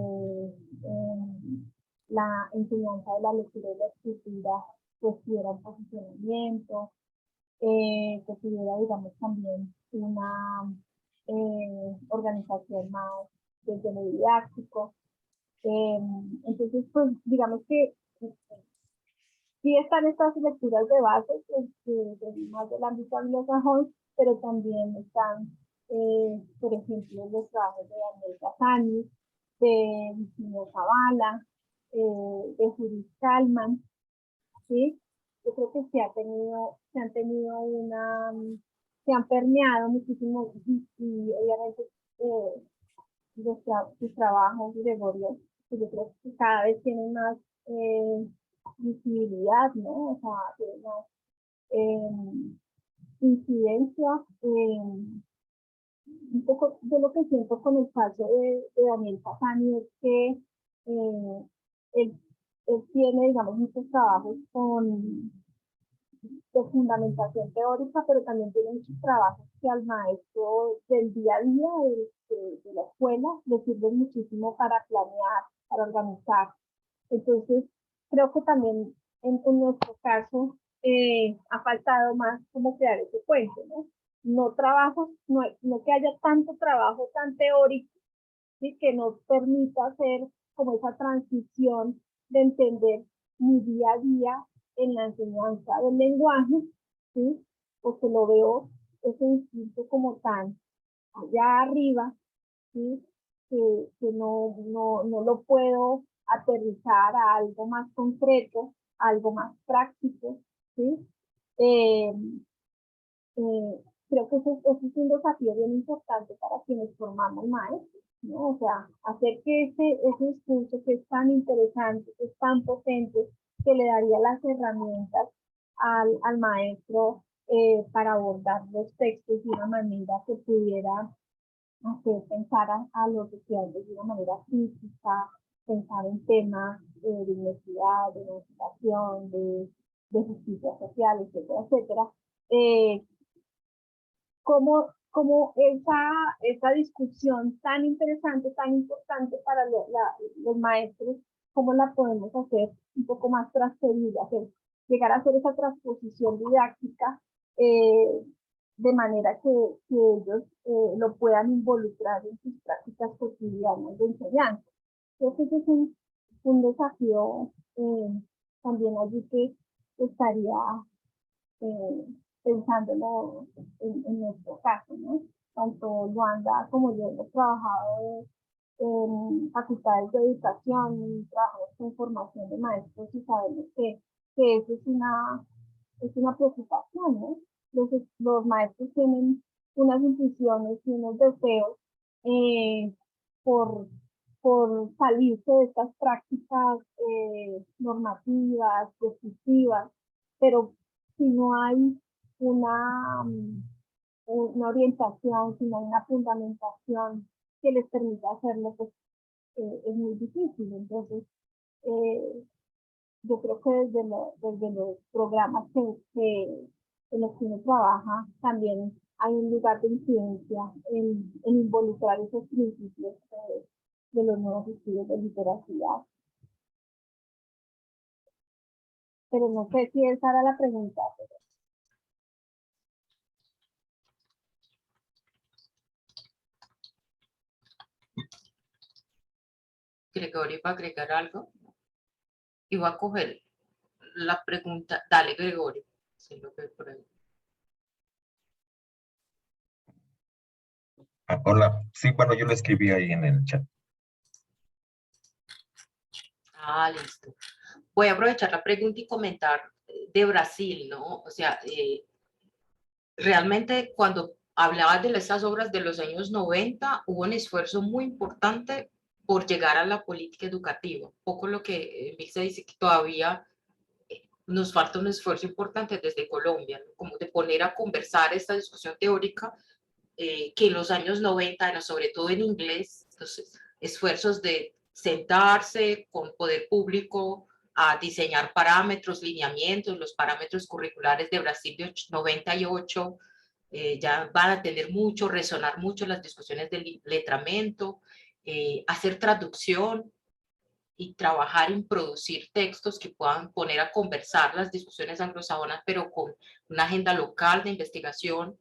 la enseñanza de la lectura y la escritura pues tuviera un posicionamiento, que tuviera, digamos, también una organización más desde lo didáctico. Entonces, pues, digamos que sí están estas lecturas de base, más del ámbito anglosajón, pero también están, por ejemplo, los trabajos de Daniel Cassani, de Virginia Zavala, de Judith Kalman, ¿sí? Yo creo que se han permeado muchísimo y obviamente sus trabajos, Gregorio, pues yo creo que cada vez tienen más visibilidad, ¿no? O sea, tienen más incidencia. Un poco de lo que siento con el caso de Daniel Cassani es que él tiene, digamos, muchos trabajos de fundamentación teórica, pero también tiene muchos trabajos que al maestro del día a día de la escuela le sirven muchísimo para planear, para organizar. Entonces, creo que también en nuestro caso ha faltado más como crear ese puente, ¿no? No que haya tanto trabajo tan teórico, ¿sí? Que nos permita hacer como esa transición de entender mi día a día en la enseñanza del lenguaje, ¿sí? Porque lo veo ese instinto como tan allá arriba, ¿sí? Que no lo puedo aterrizar a algo más concreto, a algo más práctico, ¿sí? Creo que ese es un desafío bien importante para quienes formamos maestros, ¿no? O sea, hacer que ese discurso que es tan interesante, que es tan potente, que le daría las herramientas al maestro para abordar los textos de una manera que pudiera hacer pensar a los estudiantes de una manera crítica, pensar en temas de diversidad, de emancipación, de justicia social, etcétera, etcétera. Como esa discusión tan interesante, tan importante para los maestros, cómo la podemos hacer un poco más transferible, llegar a hacer esa transposición didáctica de manera que ellos lo puedan involucrar en sus prácticas cotidianas de enseñanza. Creo que ese es un desafío también allí que estaría pensándolo en nuestro caso, ¿no? Tanto Luanda como yo hemos trabajado en facultades de educación y trabajamos con formación de maestros y sabemos que eso es una preocupación, ¿no? Los maestros tienen unas intuiciones y unos deseos eh, por, por salirse de estas prácticas normativas, descriptivas, pero si no hay una, una orientación, si no hay una fundamentación que les permita hacerlo, pues es muy difícil. Entonces, yo creo que desde los programas en los que uno trabaja, también hay un lugar de incidencia en involucrar esos principios de los nuevos estudios de literatura. Pero no sé si esa era la pregunta. Gregorio, ¿va a agregar algo? Y va a coger la pregunta. Dale, Gregorio. Sí, lo veo por ahí. Hola, sí, bueno, yo lo escribí ahí en el chat. Ah, listo. Voy a aprovechar la pregunta y comentar de Brasil, ¿no? O sea, realmente cuando hablabas de estas obras de los años 90, hubo un esfuerzo muy importante por llegar a la política educativa. Un poco lo que Vic se dice que todavía nos falta un esfuerzo importante desde Colombia, ¿no? Como de poner a conversar esta discusión teórica que en los años 90, sobre todo en inglés, entonces, esfuerzos de sentarse con poder público a diseñar parámetros, lineamientos, los parámetros curriculares de Brasil de 98, ya van a tener mucho, resonar mucho las discusiones del letramento, hacer traducción y trabajar en producir textos que puedan poner a conversar las discusiones anglosajonas, pero con una agenda local de investigación,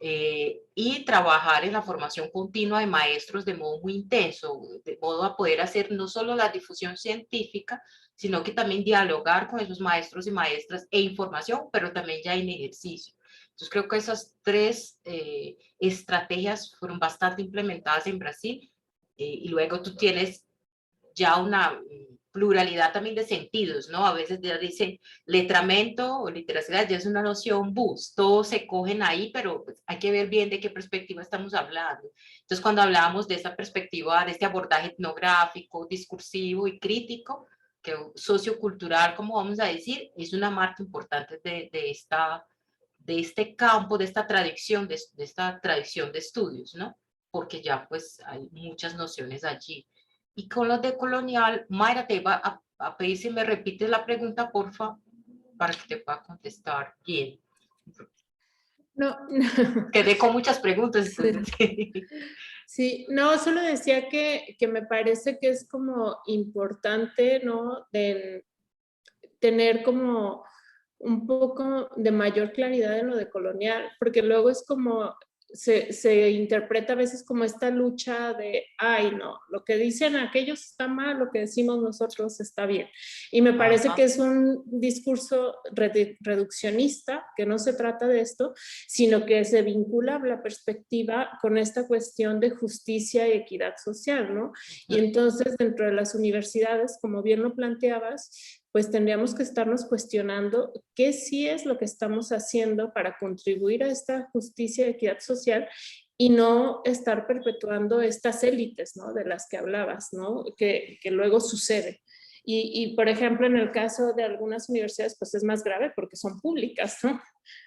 y trabajar en la formación continua de maestros de modo muy intenso, de modo a poder hacer no solo la difusión científica, sino que también dialogar con esos maestros y maestras e información, pero también ya en ejercicio. Entonces creo que esas tres estrategias fueron bastante implementadas en Brasil, y luego tú tienes ya una pluralidad también de sentidos, ¿no? A veces ya dicen letramento o literacidad, ya es una noción bus, todos se cogen ahí, pero pues, hay que ver bien de qué perspectiva estamos hablando. Entonces, cuando hablábamos de esta perspectiva, de este abordaje etnográfico, discursivo y crítico, que sociocultural, como vamos a decir, es una marca importante de este campo, de esta tradición, de esta tradición de estudios, ¿no? Porque ya pues hay muchas nociones allí. Y con los de colonial, Mayra, te iba a pedir si me repites la pregunta, porfa, para que te pueda contestar bien. No, Quedé con muchas preguntas. Entonces. sí, no, solo decía que me parece que es como importante, ¿no? De tener como un poco de mayor claridad en lo de colonial, porque luego es como se interpreta a veces como esta lucha de, ay, no, lo que dicen aquellos está mal, lo que decimos nosotros está bien. Y me parece que es un discurso reduccionista, que no se trata de esto, sino que se vincula la perspectiva con esta cuestión de justicia y equidad social, ¿no? Y entonces dentro de las universidades, como bien lo planteabas, pues tendríamos que estarnos cuestionando qué sí es lo que estamos haciendo para contribuir a esta justicia y equidad social y no estar perpetuando estas élites, ¿no? De las que hablabas, ¿no? Que luego sucede. Y, por ejemplo, en el caso de algunas universidades, pues es más grave porque son públicas, ¿no?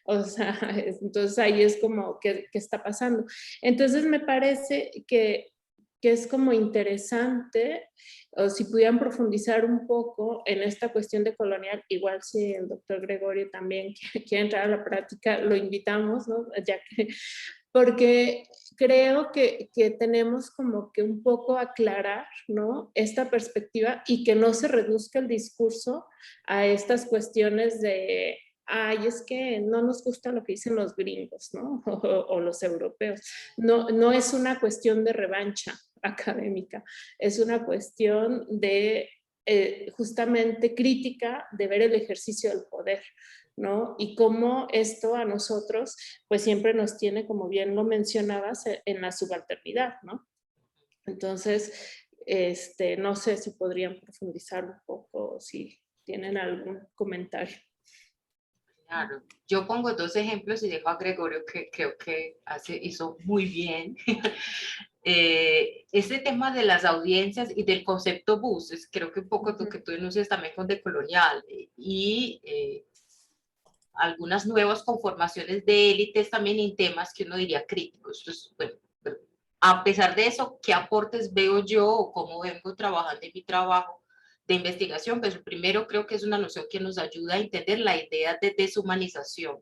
O sea, entonces ahí es como, ¿qué está pasando? Entonces me parece que es como interesante, o si pudieran profundizar un poco en esta cuestión de colonial, igual si el doctor Gregorio también quiere entrar a la práctica, lo invitamos, ¿no? Ya que, porque creo que tenemos como que un poco aclarar, ¿no? Esta perspectiva y que no se reduzca el discurso a estas cuestiones de ay, es que no nos gusta lo que dicen los gringos, ¿no? O los europeos. No es una cuestión de revancha académica, es una cuestión de justamente crítica de ver el ejercicio del poder, ¿no? Y cómo esto a nosotros, pues siempre nos tiene, como bien lo mencionabas, en la subalternidad, ¿no? Entonces, no sé si podrían profundizar un poco, si tienen algún comentario. Claro, yo pongo 2 ejemplos y dejo a Gregorio, que creo que hizo muy bien. Este tema de las audiencias y del concepto bus, creo que un poco lo que tú denuncias también con decolonial, y algunas nuevas conformaciones de élites también en temas que uno diría críticos. Entonces, bueno, a pesar de eso, ¿qué aportes veo yo o cómo vengo trabajando en mi trabajo de investigación? Pues primero creo que es una noción que nos ayuda a entender la idea de deshumanización.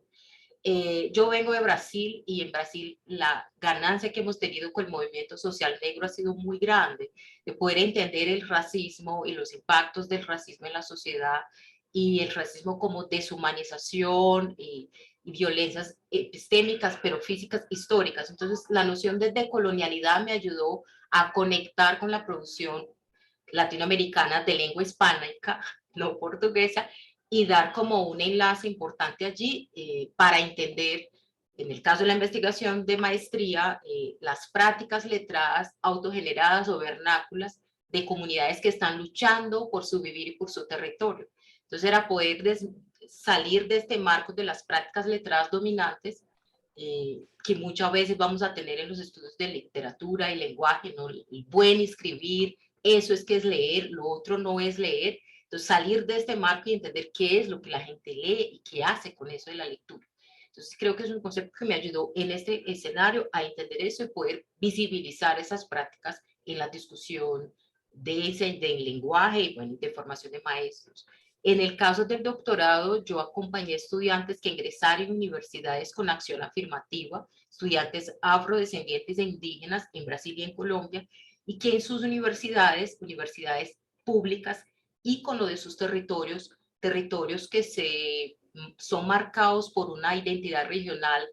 Yo vengo de Brasil, y en Brasil la ganancia que hemos tenido con el movimiento social negro ha sido muy grande, de poder entender el racismo y los impactos del racismo en la sociedad, y el racismo como deshumanización y violencias epistémicas, pero físicas, históricas. Entonces, la noción de decolonialidad me ayudó a conectar con la producción latinoamericana de lengua hispánica, no portuguesa, y dar como un enlace importante allí para entender, en el caso de la investigación de maestría, las prácticas letradas autogeneradas o vernáculas de comunidades que están luchando por su vivir y por su territorio. Entonces era poder salir de este marco de las prácticas letradas dominantes, que muchas veces vamos a tener en los estudios de literatura y lenguaje, ¿no? El buen escribir, eso es que es leer, lo otro no es leer. Entonces, salir de este marco y entender qué es lo que la gente lee y qué hace con eso de la lectura. Entonces, creo que es un concepto que me ayudó en este escenario a entender eso y poder visibilizar esas prácticas en la discusión del lenguaje y, bueno, de formación de maestros. En el caso del doctorado, yo acompañé estudiantes que ingresaron en universidades con acción afirmativa, estudiantes afrodescendientes e indígenas en Brasil y en Colombia, y que en sus universidades públicas, ícono de sus territorios que son marcados por una identidad regional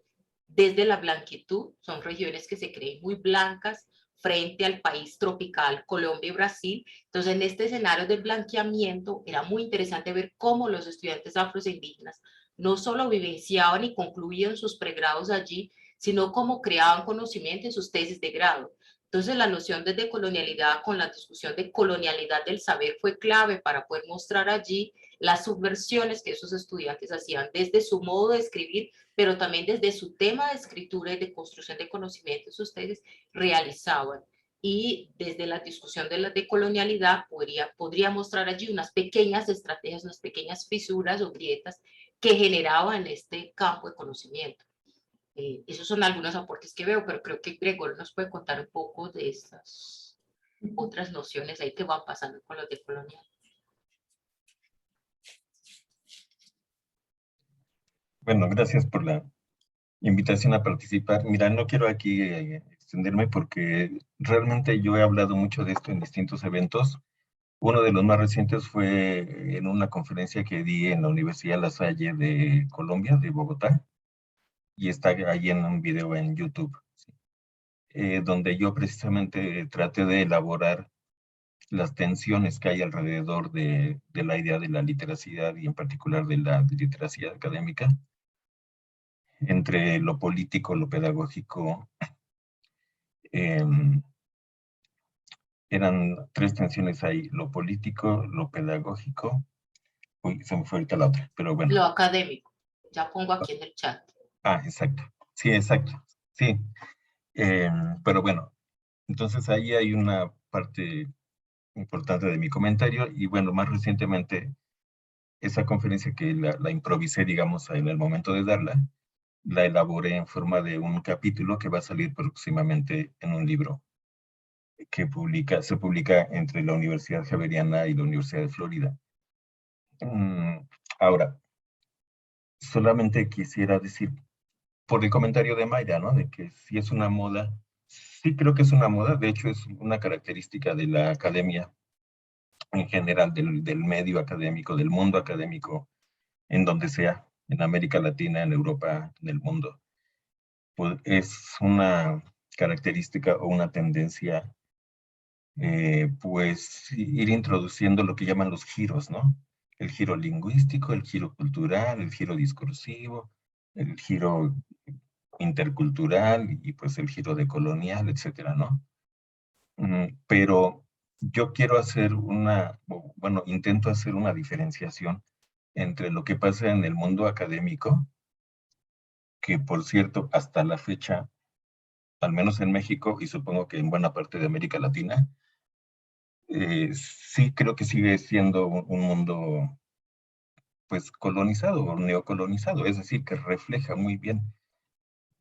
desde la blanquitud, son regiones que se creen muy blancas frente al país tropical, Colombia y Brasil. Entonces, en este escenario del blanqueamiento, era muy interesante ver cómo los estudiantes afrodescendientes no solo vivenciaban y concluían sus pregrados allí, sino cómo creaban conocimiento en sus tesis de grado. Entonces, la noción de decolonialidad con la discusión de colonialidad del saber fue clave para poder mostrar allí las subversiones que esos estudiantes hacían desde su modo de escribir, pero también desde su tema de escritura y de construcción de conocimientos ustedes realizaban. Y desde la discusión de la decolonialidad podría mostrar allí unas pequeñas estrategias, unas pequeñas fisuras o grietas que generaban este campo de conocimiento. Esos son algunos aportes que veo, pero creo que Gregorio nos puede contar un poco de estas otras nociones ahí que van pasando con los decoloniales. Bueno, gracias por la invitación a participar. Mira, no quiero aquí extenderme porque realmente yo he hablado mucho de esto en distintos eventos. Uno de los más recientes fue en una conferencia que di en la Universidad La Salle de Colombia, de Bogotá, y está ahí en un video en YouTube, ¿sí? Donde yo precisamente traté de elaborar las tensiones que hay alrededor de la idea de la literacidad y en particular de la literacia académica, entre lo político, lo pedagógico. Eran 3 tensiones ahí: lo político, lo pedagógico, uy, se me fue ahorita la otra, pero bueno. Lo académico, ya pongo aquí en el chat. Ah, exacto, sí, exacto, sí. Pero bueno, entonces ahí hay una parte importante de mi comentario, y bueno, más recientemente, esa conferencia que la improvisé, digamos, en el momento de darla, la elaboré en forma de un capítulo que va a salir próximamente en un libro que se publica entre la Universidad Javeriana y la Universidad de Florida. Ahora, solamente quisiera decir, por el comentario de Mayra, ¿no? De que si es una moda, sí creo que es una moda, de hecho es una característica de la academia en general, del medio académico, del mundo académico, en donde sea. en América Latina, en Europa, en el mundo. Pues es una característica o una tendencia, pues ir introduciendo lo que llaman los giros, ¿no? El giro lingüístico, el giro cultural, el giro discursivo, el giro intercultural y pues el giro decolonial, etcétera, ¿no? Pero yo quiero hacer bueno, intento hacer una diferenciación entre lo que pasa en el mundo académico, que por cierto, hasta la fecha, al menos en México y supongo que en buena parte de América Latina, sí creo que sigue siendo un mundo pues colonizado o neocolonizado, es decir, que refleja muy bien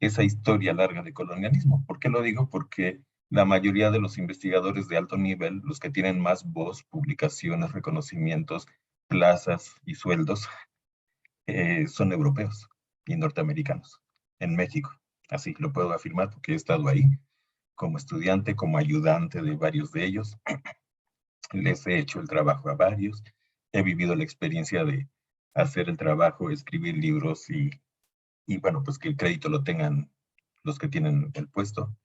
esa historia larga de colonialismo. ¿Por qué lo digo? Porque la mayoría de los investigadores de alto nivel, los que tienen más voz, publicaciones, reconocimientos, plazas y sueldos, son europeos y norteamericanos, en México. Así lo puedo afirmar porque he estado ahí como estudiante, como ayudante de varios de ellos. Les he hecho el trabajo a varios. He vivido la experiencia de hacer el trabajo, escribir libros y bueno, pues que el crédito lo tengan los que tienen el puesto,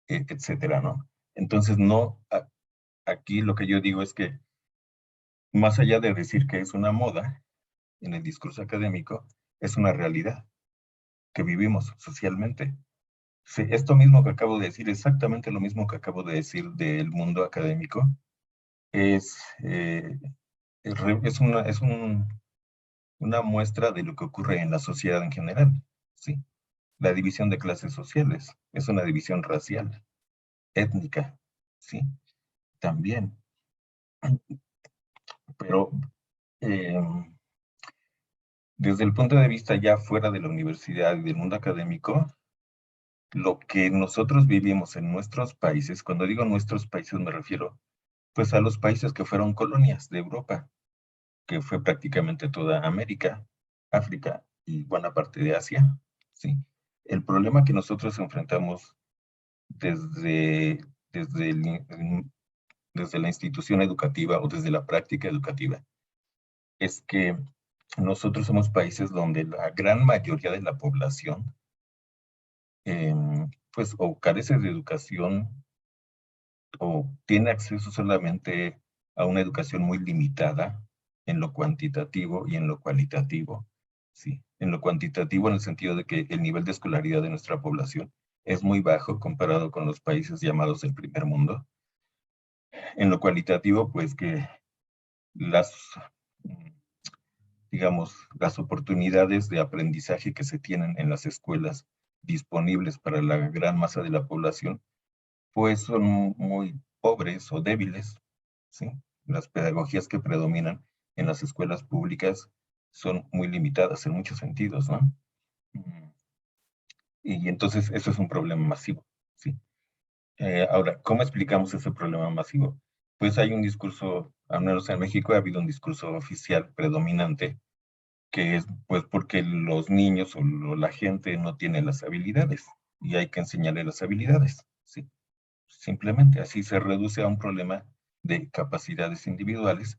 etcétera, ¿no? Entonces, aquí lo que yo digo es que más allá de decir que es una moda en el discurso académico, es una realidad que vivimos socialmente. Sí, esto mismo que acabo de decir, exactamente lo mismo que acabo de decir del mundo académico, es, una muestra de lo que ocurre en la sociedad en general, ¿sí? La división de clases sociales es una división racial, étnica, ¿sí? También. Pero desde el punto de vista ya fuera de la universidad y del mundo académico, lo que nosotros vivimos en nuestros países, cuando digo nuestros países me refiero pues a los países que fueron colonias de Europa, que fue prácticamente toda América, África y buena parte de Asia, ¿sí? El problema que nosotros enfrentamos desde, desde, desde la institución educativa o desde la práctica educativa es que nosotros somos países donde la gran mayoría de la población pues o carece de educación o tiene acceso solamente a una educación muy limitada en lo cuantitativo y en lo cualitativo. Sí, en lo cuantitativo en el sentido de que el nivel de escolaridad de nuestra población es muy bajo comparado con los países llamados el primer mundo. En lo cualitativo, pues que las, digamos, las oportunidades de aprendizaje que se tienen en las escuelas disponibles para la gran masa de la población, pues son muy pobres o débiles, ¿sí? Las pedagogías que predominan en las escuelas públicas son muy limitadas en muchos sentidos, ¿no? Y entonces eso es un problema masivo, ¿sí? Ahora, ¿cómo explicamos ese problema masivo? Pues hay un discurso, al menos en México ha habido un discurso oficial predominante, que es pues porque los niños o la gente no tiene las habilidades y hay que enseñarle las habilidades, ¿sí? Simplemente así se reduce a un problema de capacidades individuales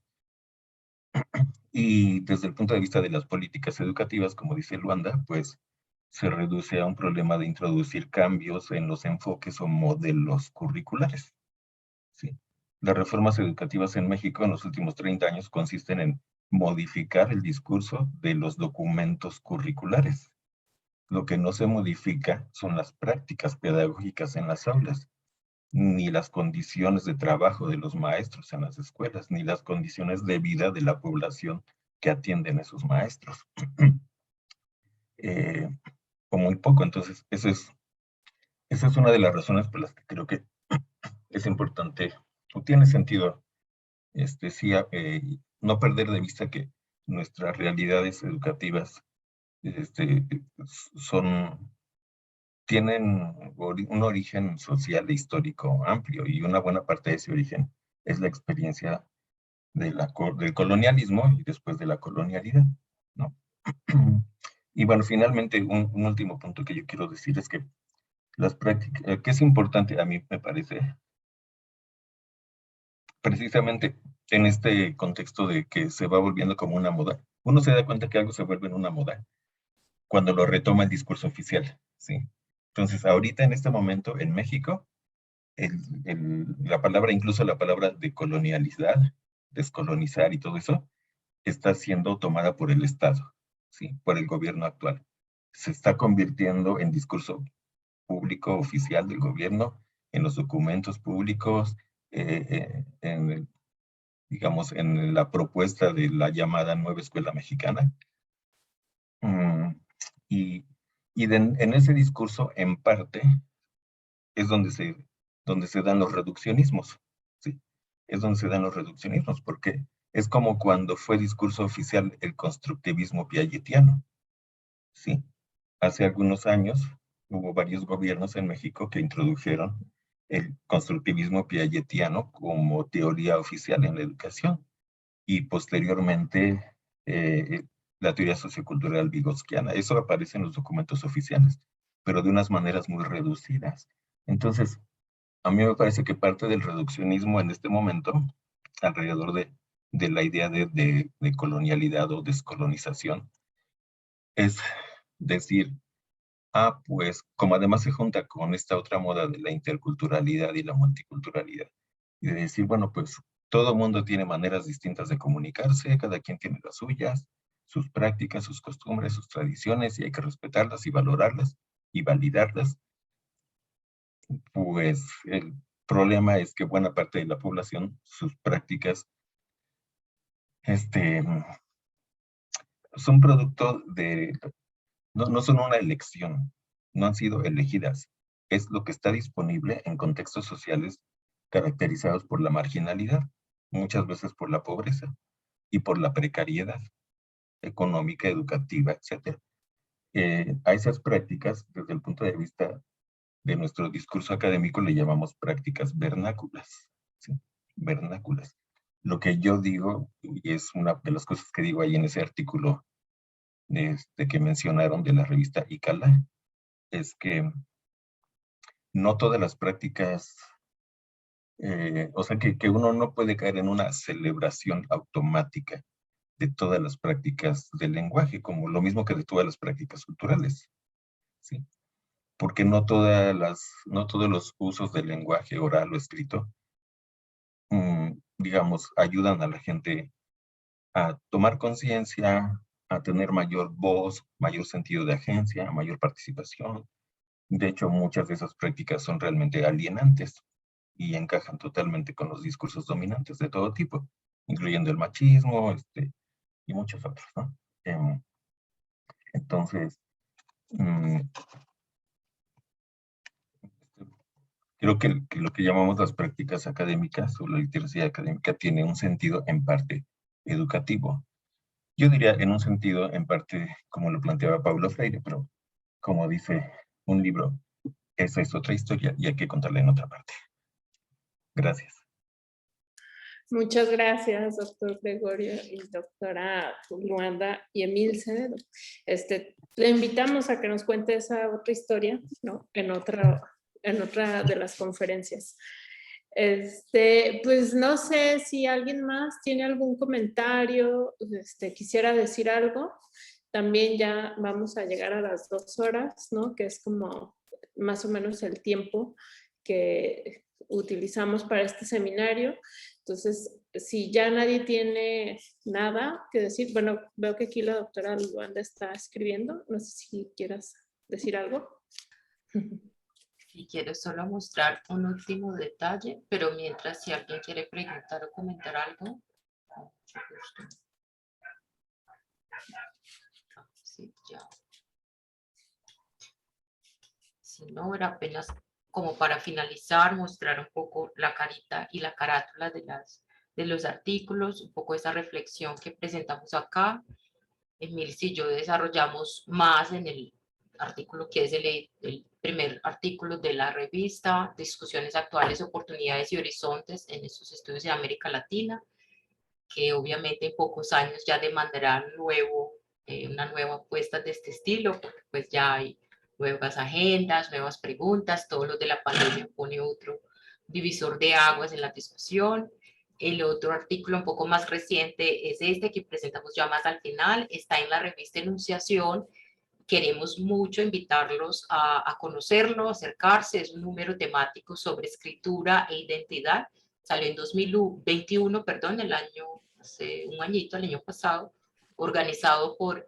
y desde el punto de vista de las políticas educativas, como dice Luanda, pues se reduce a un problema de introducir cambios en los enfoques o modelos curriculares, ¿sí? Las reformas educativas en México en los últimos 30 años consisten en modificar el discurso de los documentos curriculares. Lo que no se modifica son las prácticas pedagógicas en las aulas, ni las condiciones de trabajo de los maestros en las escuelas, ni las condiciones de vida de la población que atienden a esos maestros. O muy poco, entonces esa es una de las razones por las que creo que es importante, o tiene sentido, sí, no perder de vista que nuestras realidades educativas son tienen un origen social e histórico amplio y una buena parte de ese origen es la experiencia del colonialismo y después de la colonialidad, ¿no? Y bueno, finalmente, un último punto que yo quiero decir es que las prácticas, que es importante a mí me parece, precisamente en este contexto de que se va volviendo como una moda, uno se da cuenta que algo se vuelve en una moda cuando lo retoma el discurso oficial, ¿sí? Entonces, ahorita en este momento en México, la palabra, incluso la palabra decolonialidad, descolonizar y todo eso, está siendo tomada por el Estado, ¿sí? Por el gobierno actual. Se está convirtiendo en discurso público oficial del gobierno, en los documentos públicos, digamos, en la propuesta de la llamada Nueva Escuela Mexicana. Y en ese discurso, en parte, es donde se dan los reduccionismos, ¿sí? Es donde se dan los reduccionismos, porque es como cuando fue discurso oficial el constructivismo piagetiano, ¿sí? Hace algunos años hubo varios gobiernos en México que introdujeron el constructivismo piagetiano como teoría oficial en la educación, y posteriormente la teoría sociocultural vygotskiana. Eso aparece en los documentos oficiales, pero de unas maneras muy reducidas. Entonces, a mí me parece que parte del reduccionismo en este momento, alrededor de la idea de colonialidad o descolonización, es decir, pues como además se junta con esta otra moda de la interculturalidad y la multiculturalidad, y de decir, bueno, pues todo mundo tiene maneras distintas de comunicarse, cada quien tiene las suyas, sus prácticas, sus costumbres, sus tradiciones, y hay que respetarlas y valorarlas y validarlas. Pues el problema es que buena parte de la población, sus prácticas, son producto de, no son una elección, no han sido elegidas. Es lo que está disponible en contextos sociales caracterizados por la marginalidad, muchas veces por la pobreza y por la precariedad económica, educativa, etc. A esas prácticas, desde el punto de vista de nuestro discurso académico, le llamamos prácticas vernáculas, ¿sí? Vernáculas. Lo que yo digo, y es una de las cosas que digo ahí en ese artículo que mencionaron de la revista ICALA, es que no todas las prácticas, o sea, que uno no puede caer en una celebración automática de todas las prácticas del lenguaje, como lo mismo que de todas las prácticas culturales, ¿sí? Porque no todos los usos del lenguaje oral o escrito, digamos, ayudan a la gente a tomar conciencia, a tener mayor voz, mayor sentido de agencia, mayor participación. De hecho, muchas de esas prácticas son realmente alienantes y encajan totalmente con los discursos dominantes de todo tipo, incluyendo el machismo, y muchos otros, ¿no? Entonces, creo que lo que llamamos las prácticas académicas o la literacia académica tiene un sentido en parte educativo. Yo diría en un sentido en parte como lo planteaba Paulo Freire, pero como dice un libro, esa es otra historia y hay que contarla en otra parte. Gracias. Muchas gracias, doctor Gregorio y doctora Luanda y Emilce. Le invitamos a que nos cuente esa otra historia, ¿no? En otra de las conferencias. Pues no sé si alguien más tiene algún comentario, quisiera decir algo. También ya vamos a llegar a las 2 horas, ¿no? Que es como más o menos el tiempo que utilizamos para este seminario. Entonces, si ya nadie tiene nada que decir, bueno, veo que aquí la doctora Luanda está escribiendo, no sé si quieras decir algo. Y quiero solo mostrar un último detalle, pero mientras, si alguien quiere preguntar o comentar algo, con mucho gusto. Sí, ya. Si no, era apenas como para finalizar, mostrar un poco la carita y la carátula de los artículos, un poco esa reflexión que presentamos acá. Emil y yo desarrollamos más en el artículo que es el primer artículo de la revista, Discusiones Actuales, Oportunidades y Horizontes en estos estudios de América Latina, que obviamente en pocos años ya demandarán una nueva apuesta de este estilo, porque pues ya hay nuevas agendas, nuevas preguntas, todo lo de la pandemia pone otro divisor de aguas en la discusión. El otro artículo un poco más reciente es este que presentamos ya más al final, está en la revista Enunciación queremos mucho invitarlos a conocerlo, acercarse. Es un número temático sobre escritura e identidad. Salió en 2021, perdón, hace un añito, el año pasado, organizado por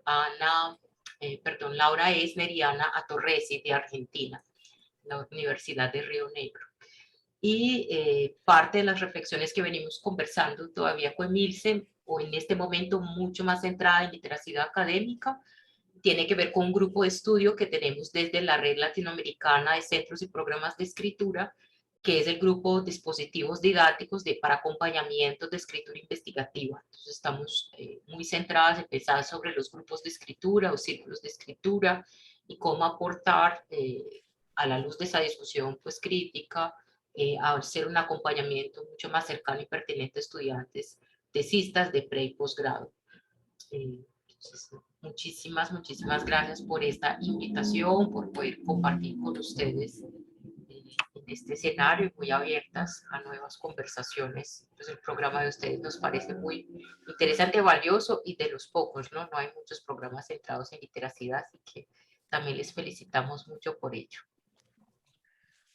Laura Esner y Ana Atorresi de Argentina, la Universidad de Río Negro. Y parte de las reflexiones que venimos conversando todavía con Emilce, o en este momento mucho más centrada en literacidad académica, tiene que ver con un grupo de estudio que tenemos desde la Red Latinoamericana de Centros y Programas de Escritura, que es el grupo Dispositivos Didácticos para Acompañamiento de Escritura Investigativa. Entonces estamos muy centradas en pensar sobre los grupos de escritura o círculos de escritura y cómo aportar a la luz de esa discusión pues, crítica, a hacer un acompañamiento mucho más cercano y pertinente a estudiantes tesistas de pre y posgrado. Entonces, muchísimas gracias por esta invitación, por poder compartir con ustedes en este escenario, muy abiertas a nuevas conversaciones. Pues el programa de ustedes nos parece muy interesante, valioso y de los pocos, ¿no? No hay muchos programas centrados en literacidad, así que también les felicitamos mucho por ello.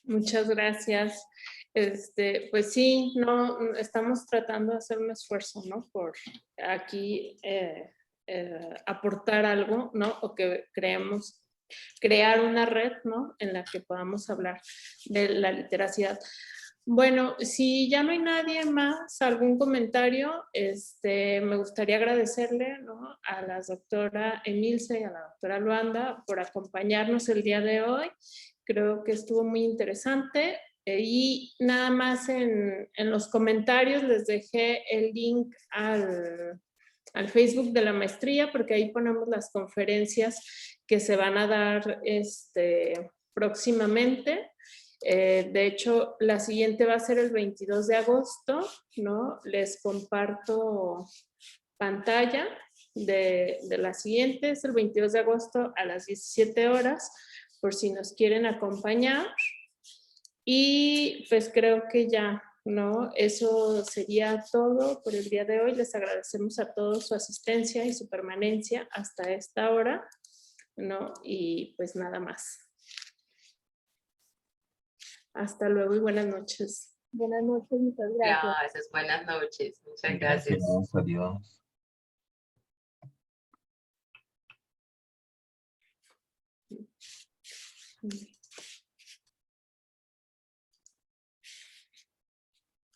Muchas gracias. Pues sí, no, estamos tratando de hacer un esfuerzo, ¿no? Por aquí aportar algo, ¿no? O que crear una red, ¿no? En la que podamos hablar de la literacidad. Bueno, si ya no hay nadie más, algún comentario, me gustaría agradecerle, ¿no? A la doctora Emilce y a la doctora Luanda por acompañarnos el día de hoy. Creo que estuvo muy interesante. Y nada más en los comentarios les dejé el link al Facebook de la maestría, porque ahí ponemos las conferencias que se van a dar próximamente. De hecho, la siguiente va a ser el 22 de agosto, ¿no? Les comparto pantalla de la siguiente, es el 22 de agosto a las 17 horas, por si nos quieren acompañar. Y pues creo que ya, ¿no? Eso sería todo por el día de hoy. Les agradecemos a todos su asistencia y su permanencia hasta esta hora, ¿no? Y pues nada más. Hasta luego y buenas noches. Buenas noches, muchas gracias. Gracias, buenas noches. Muchas gracias. Adiós. Mm.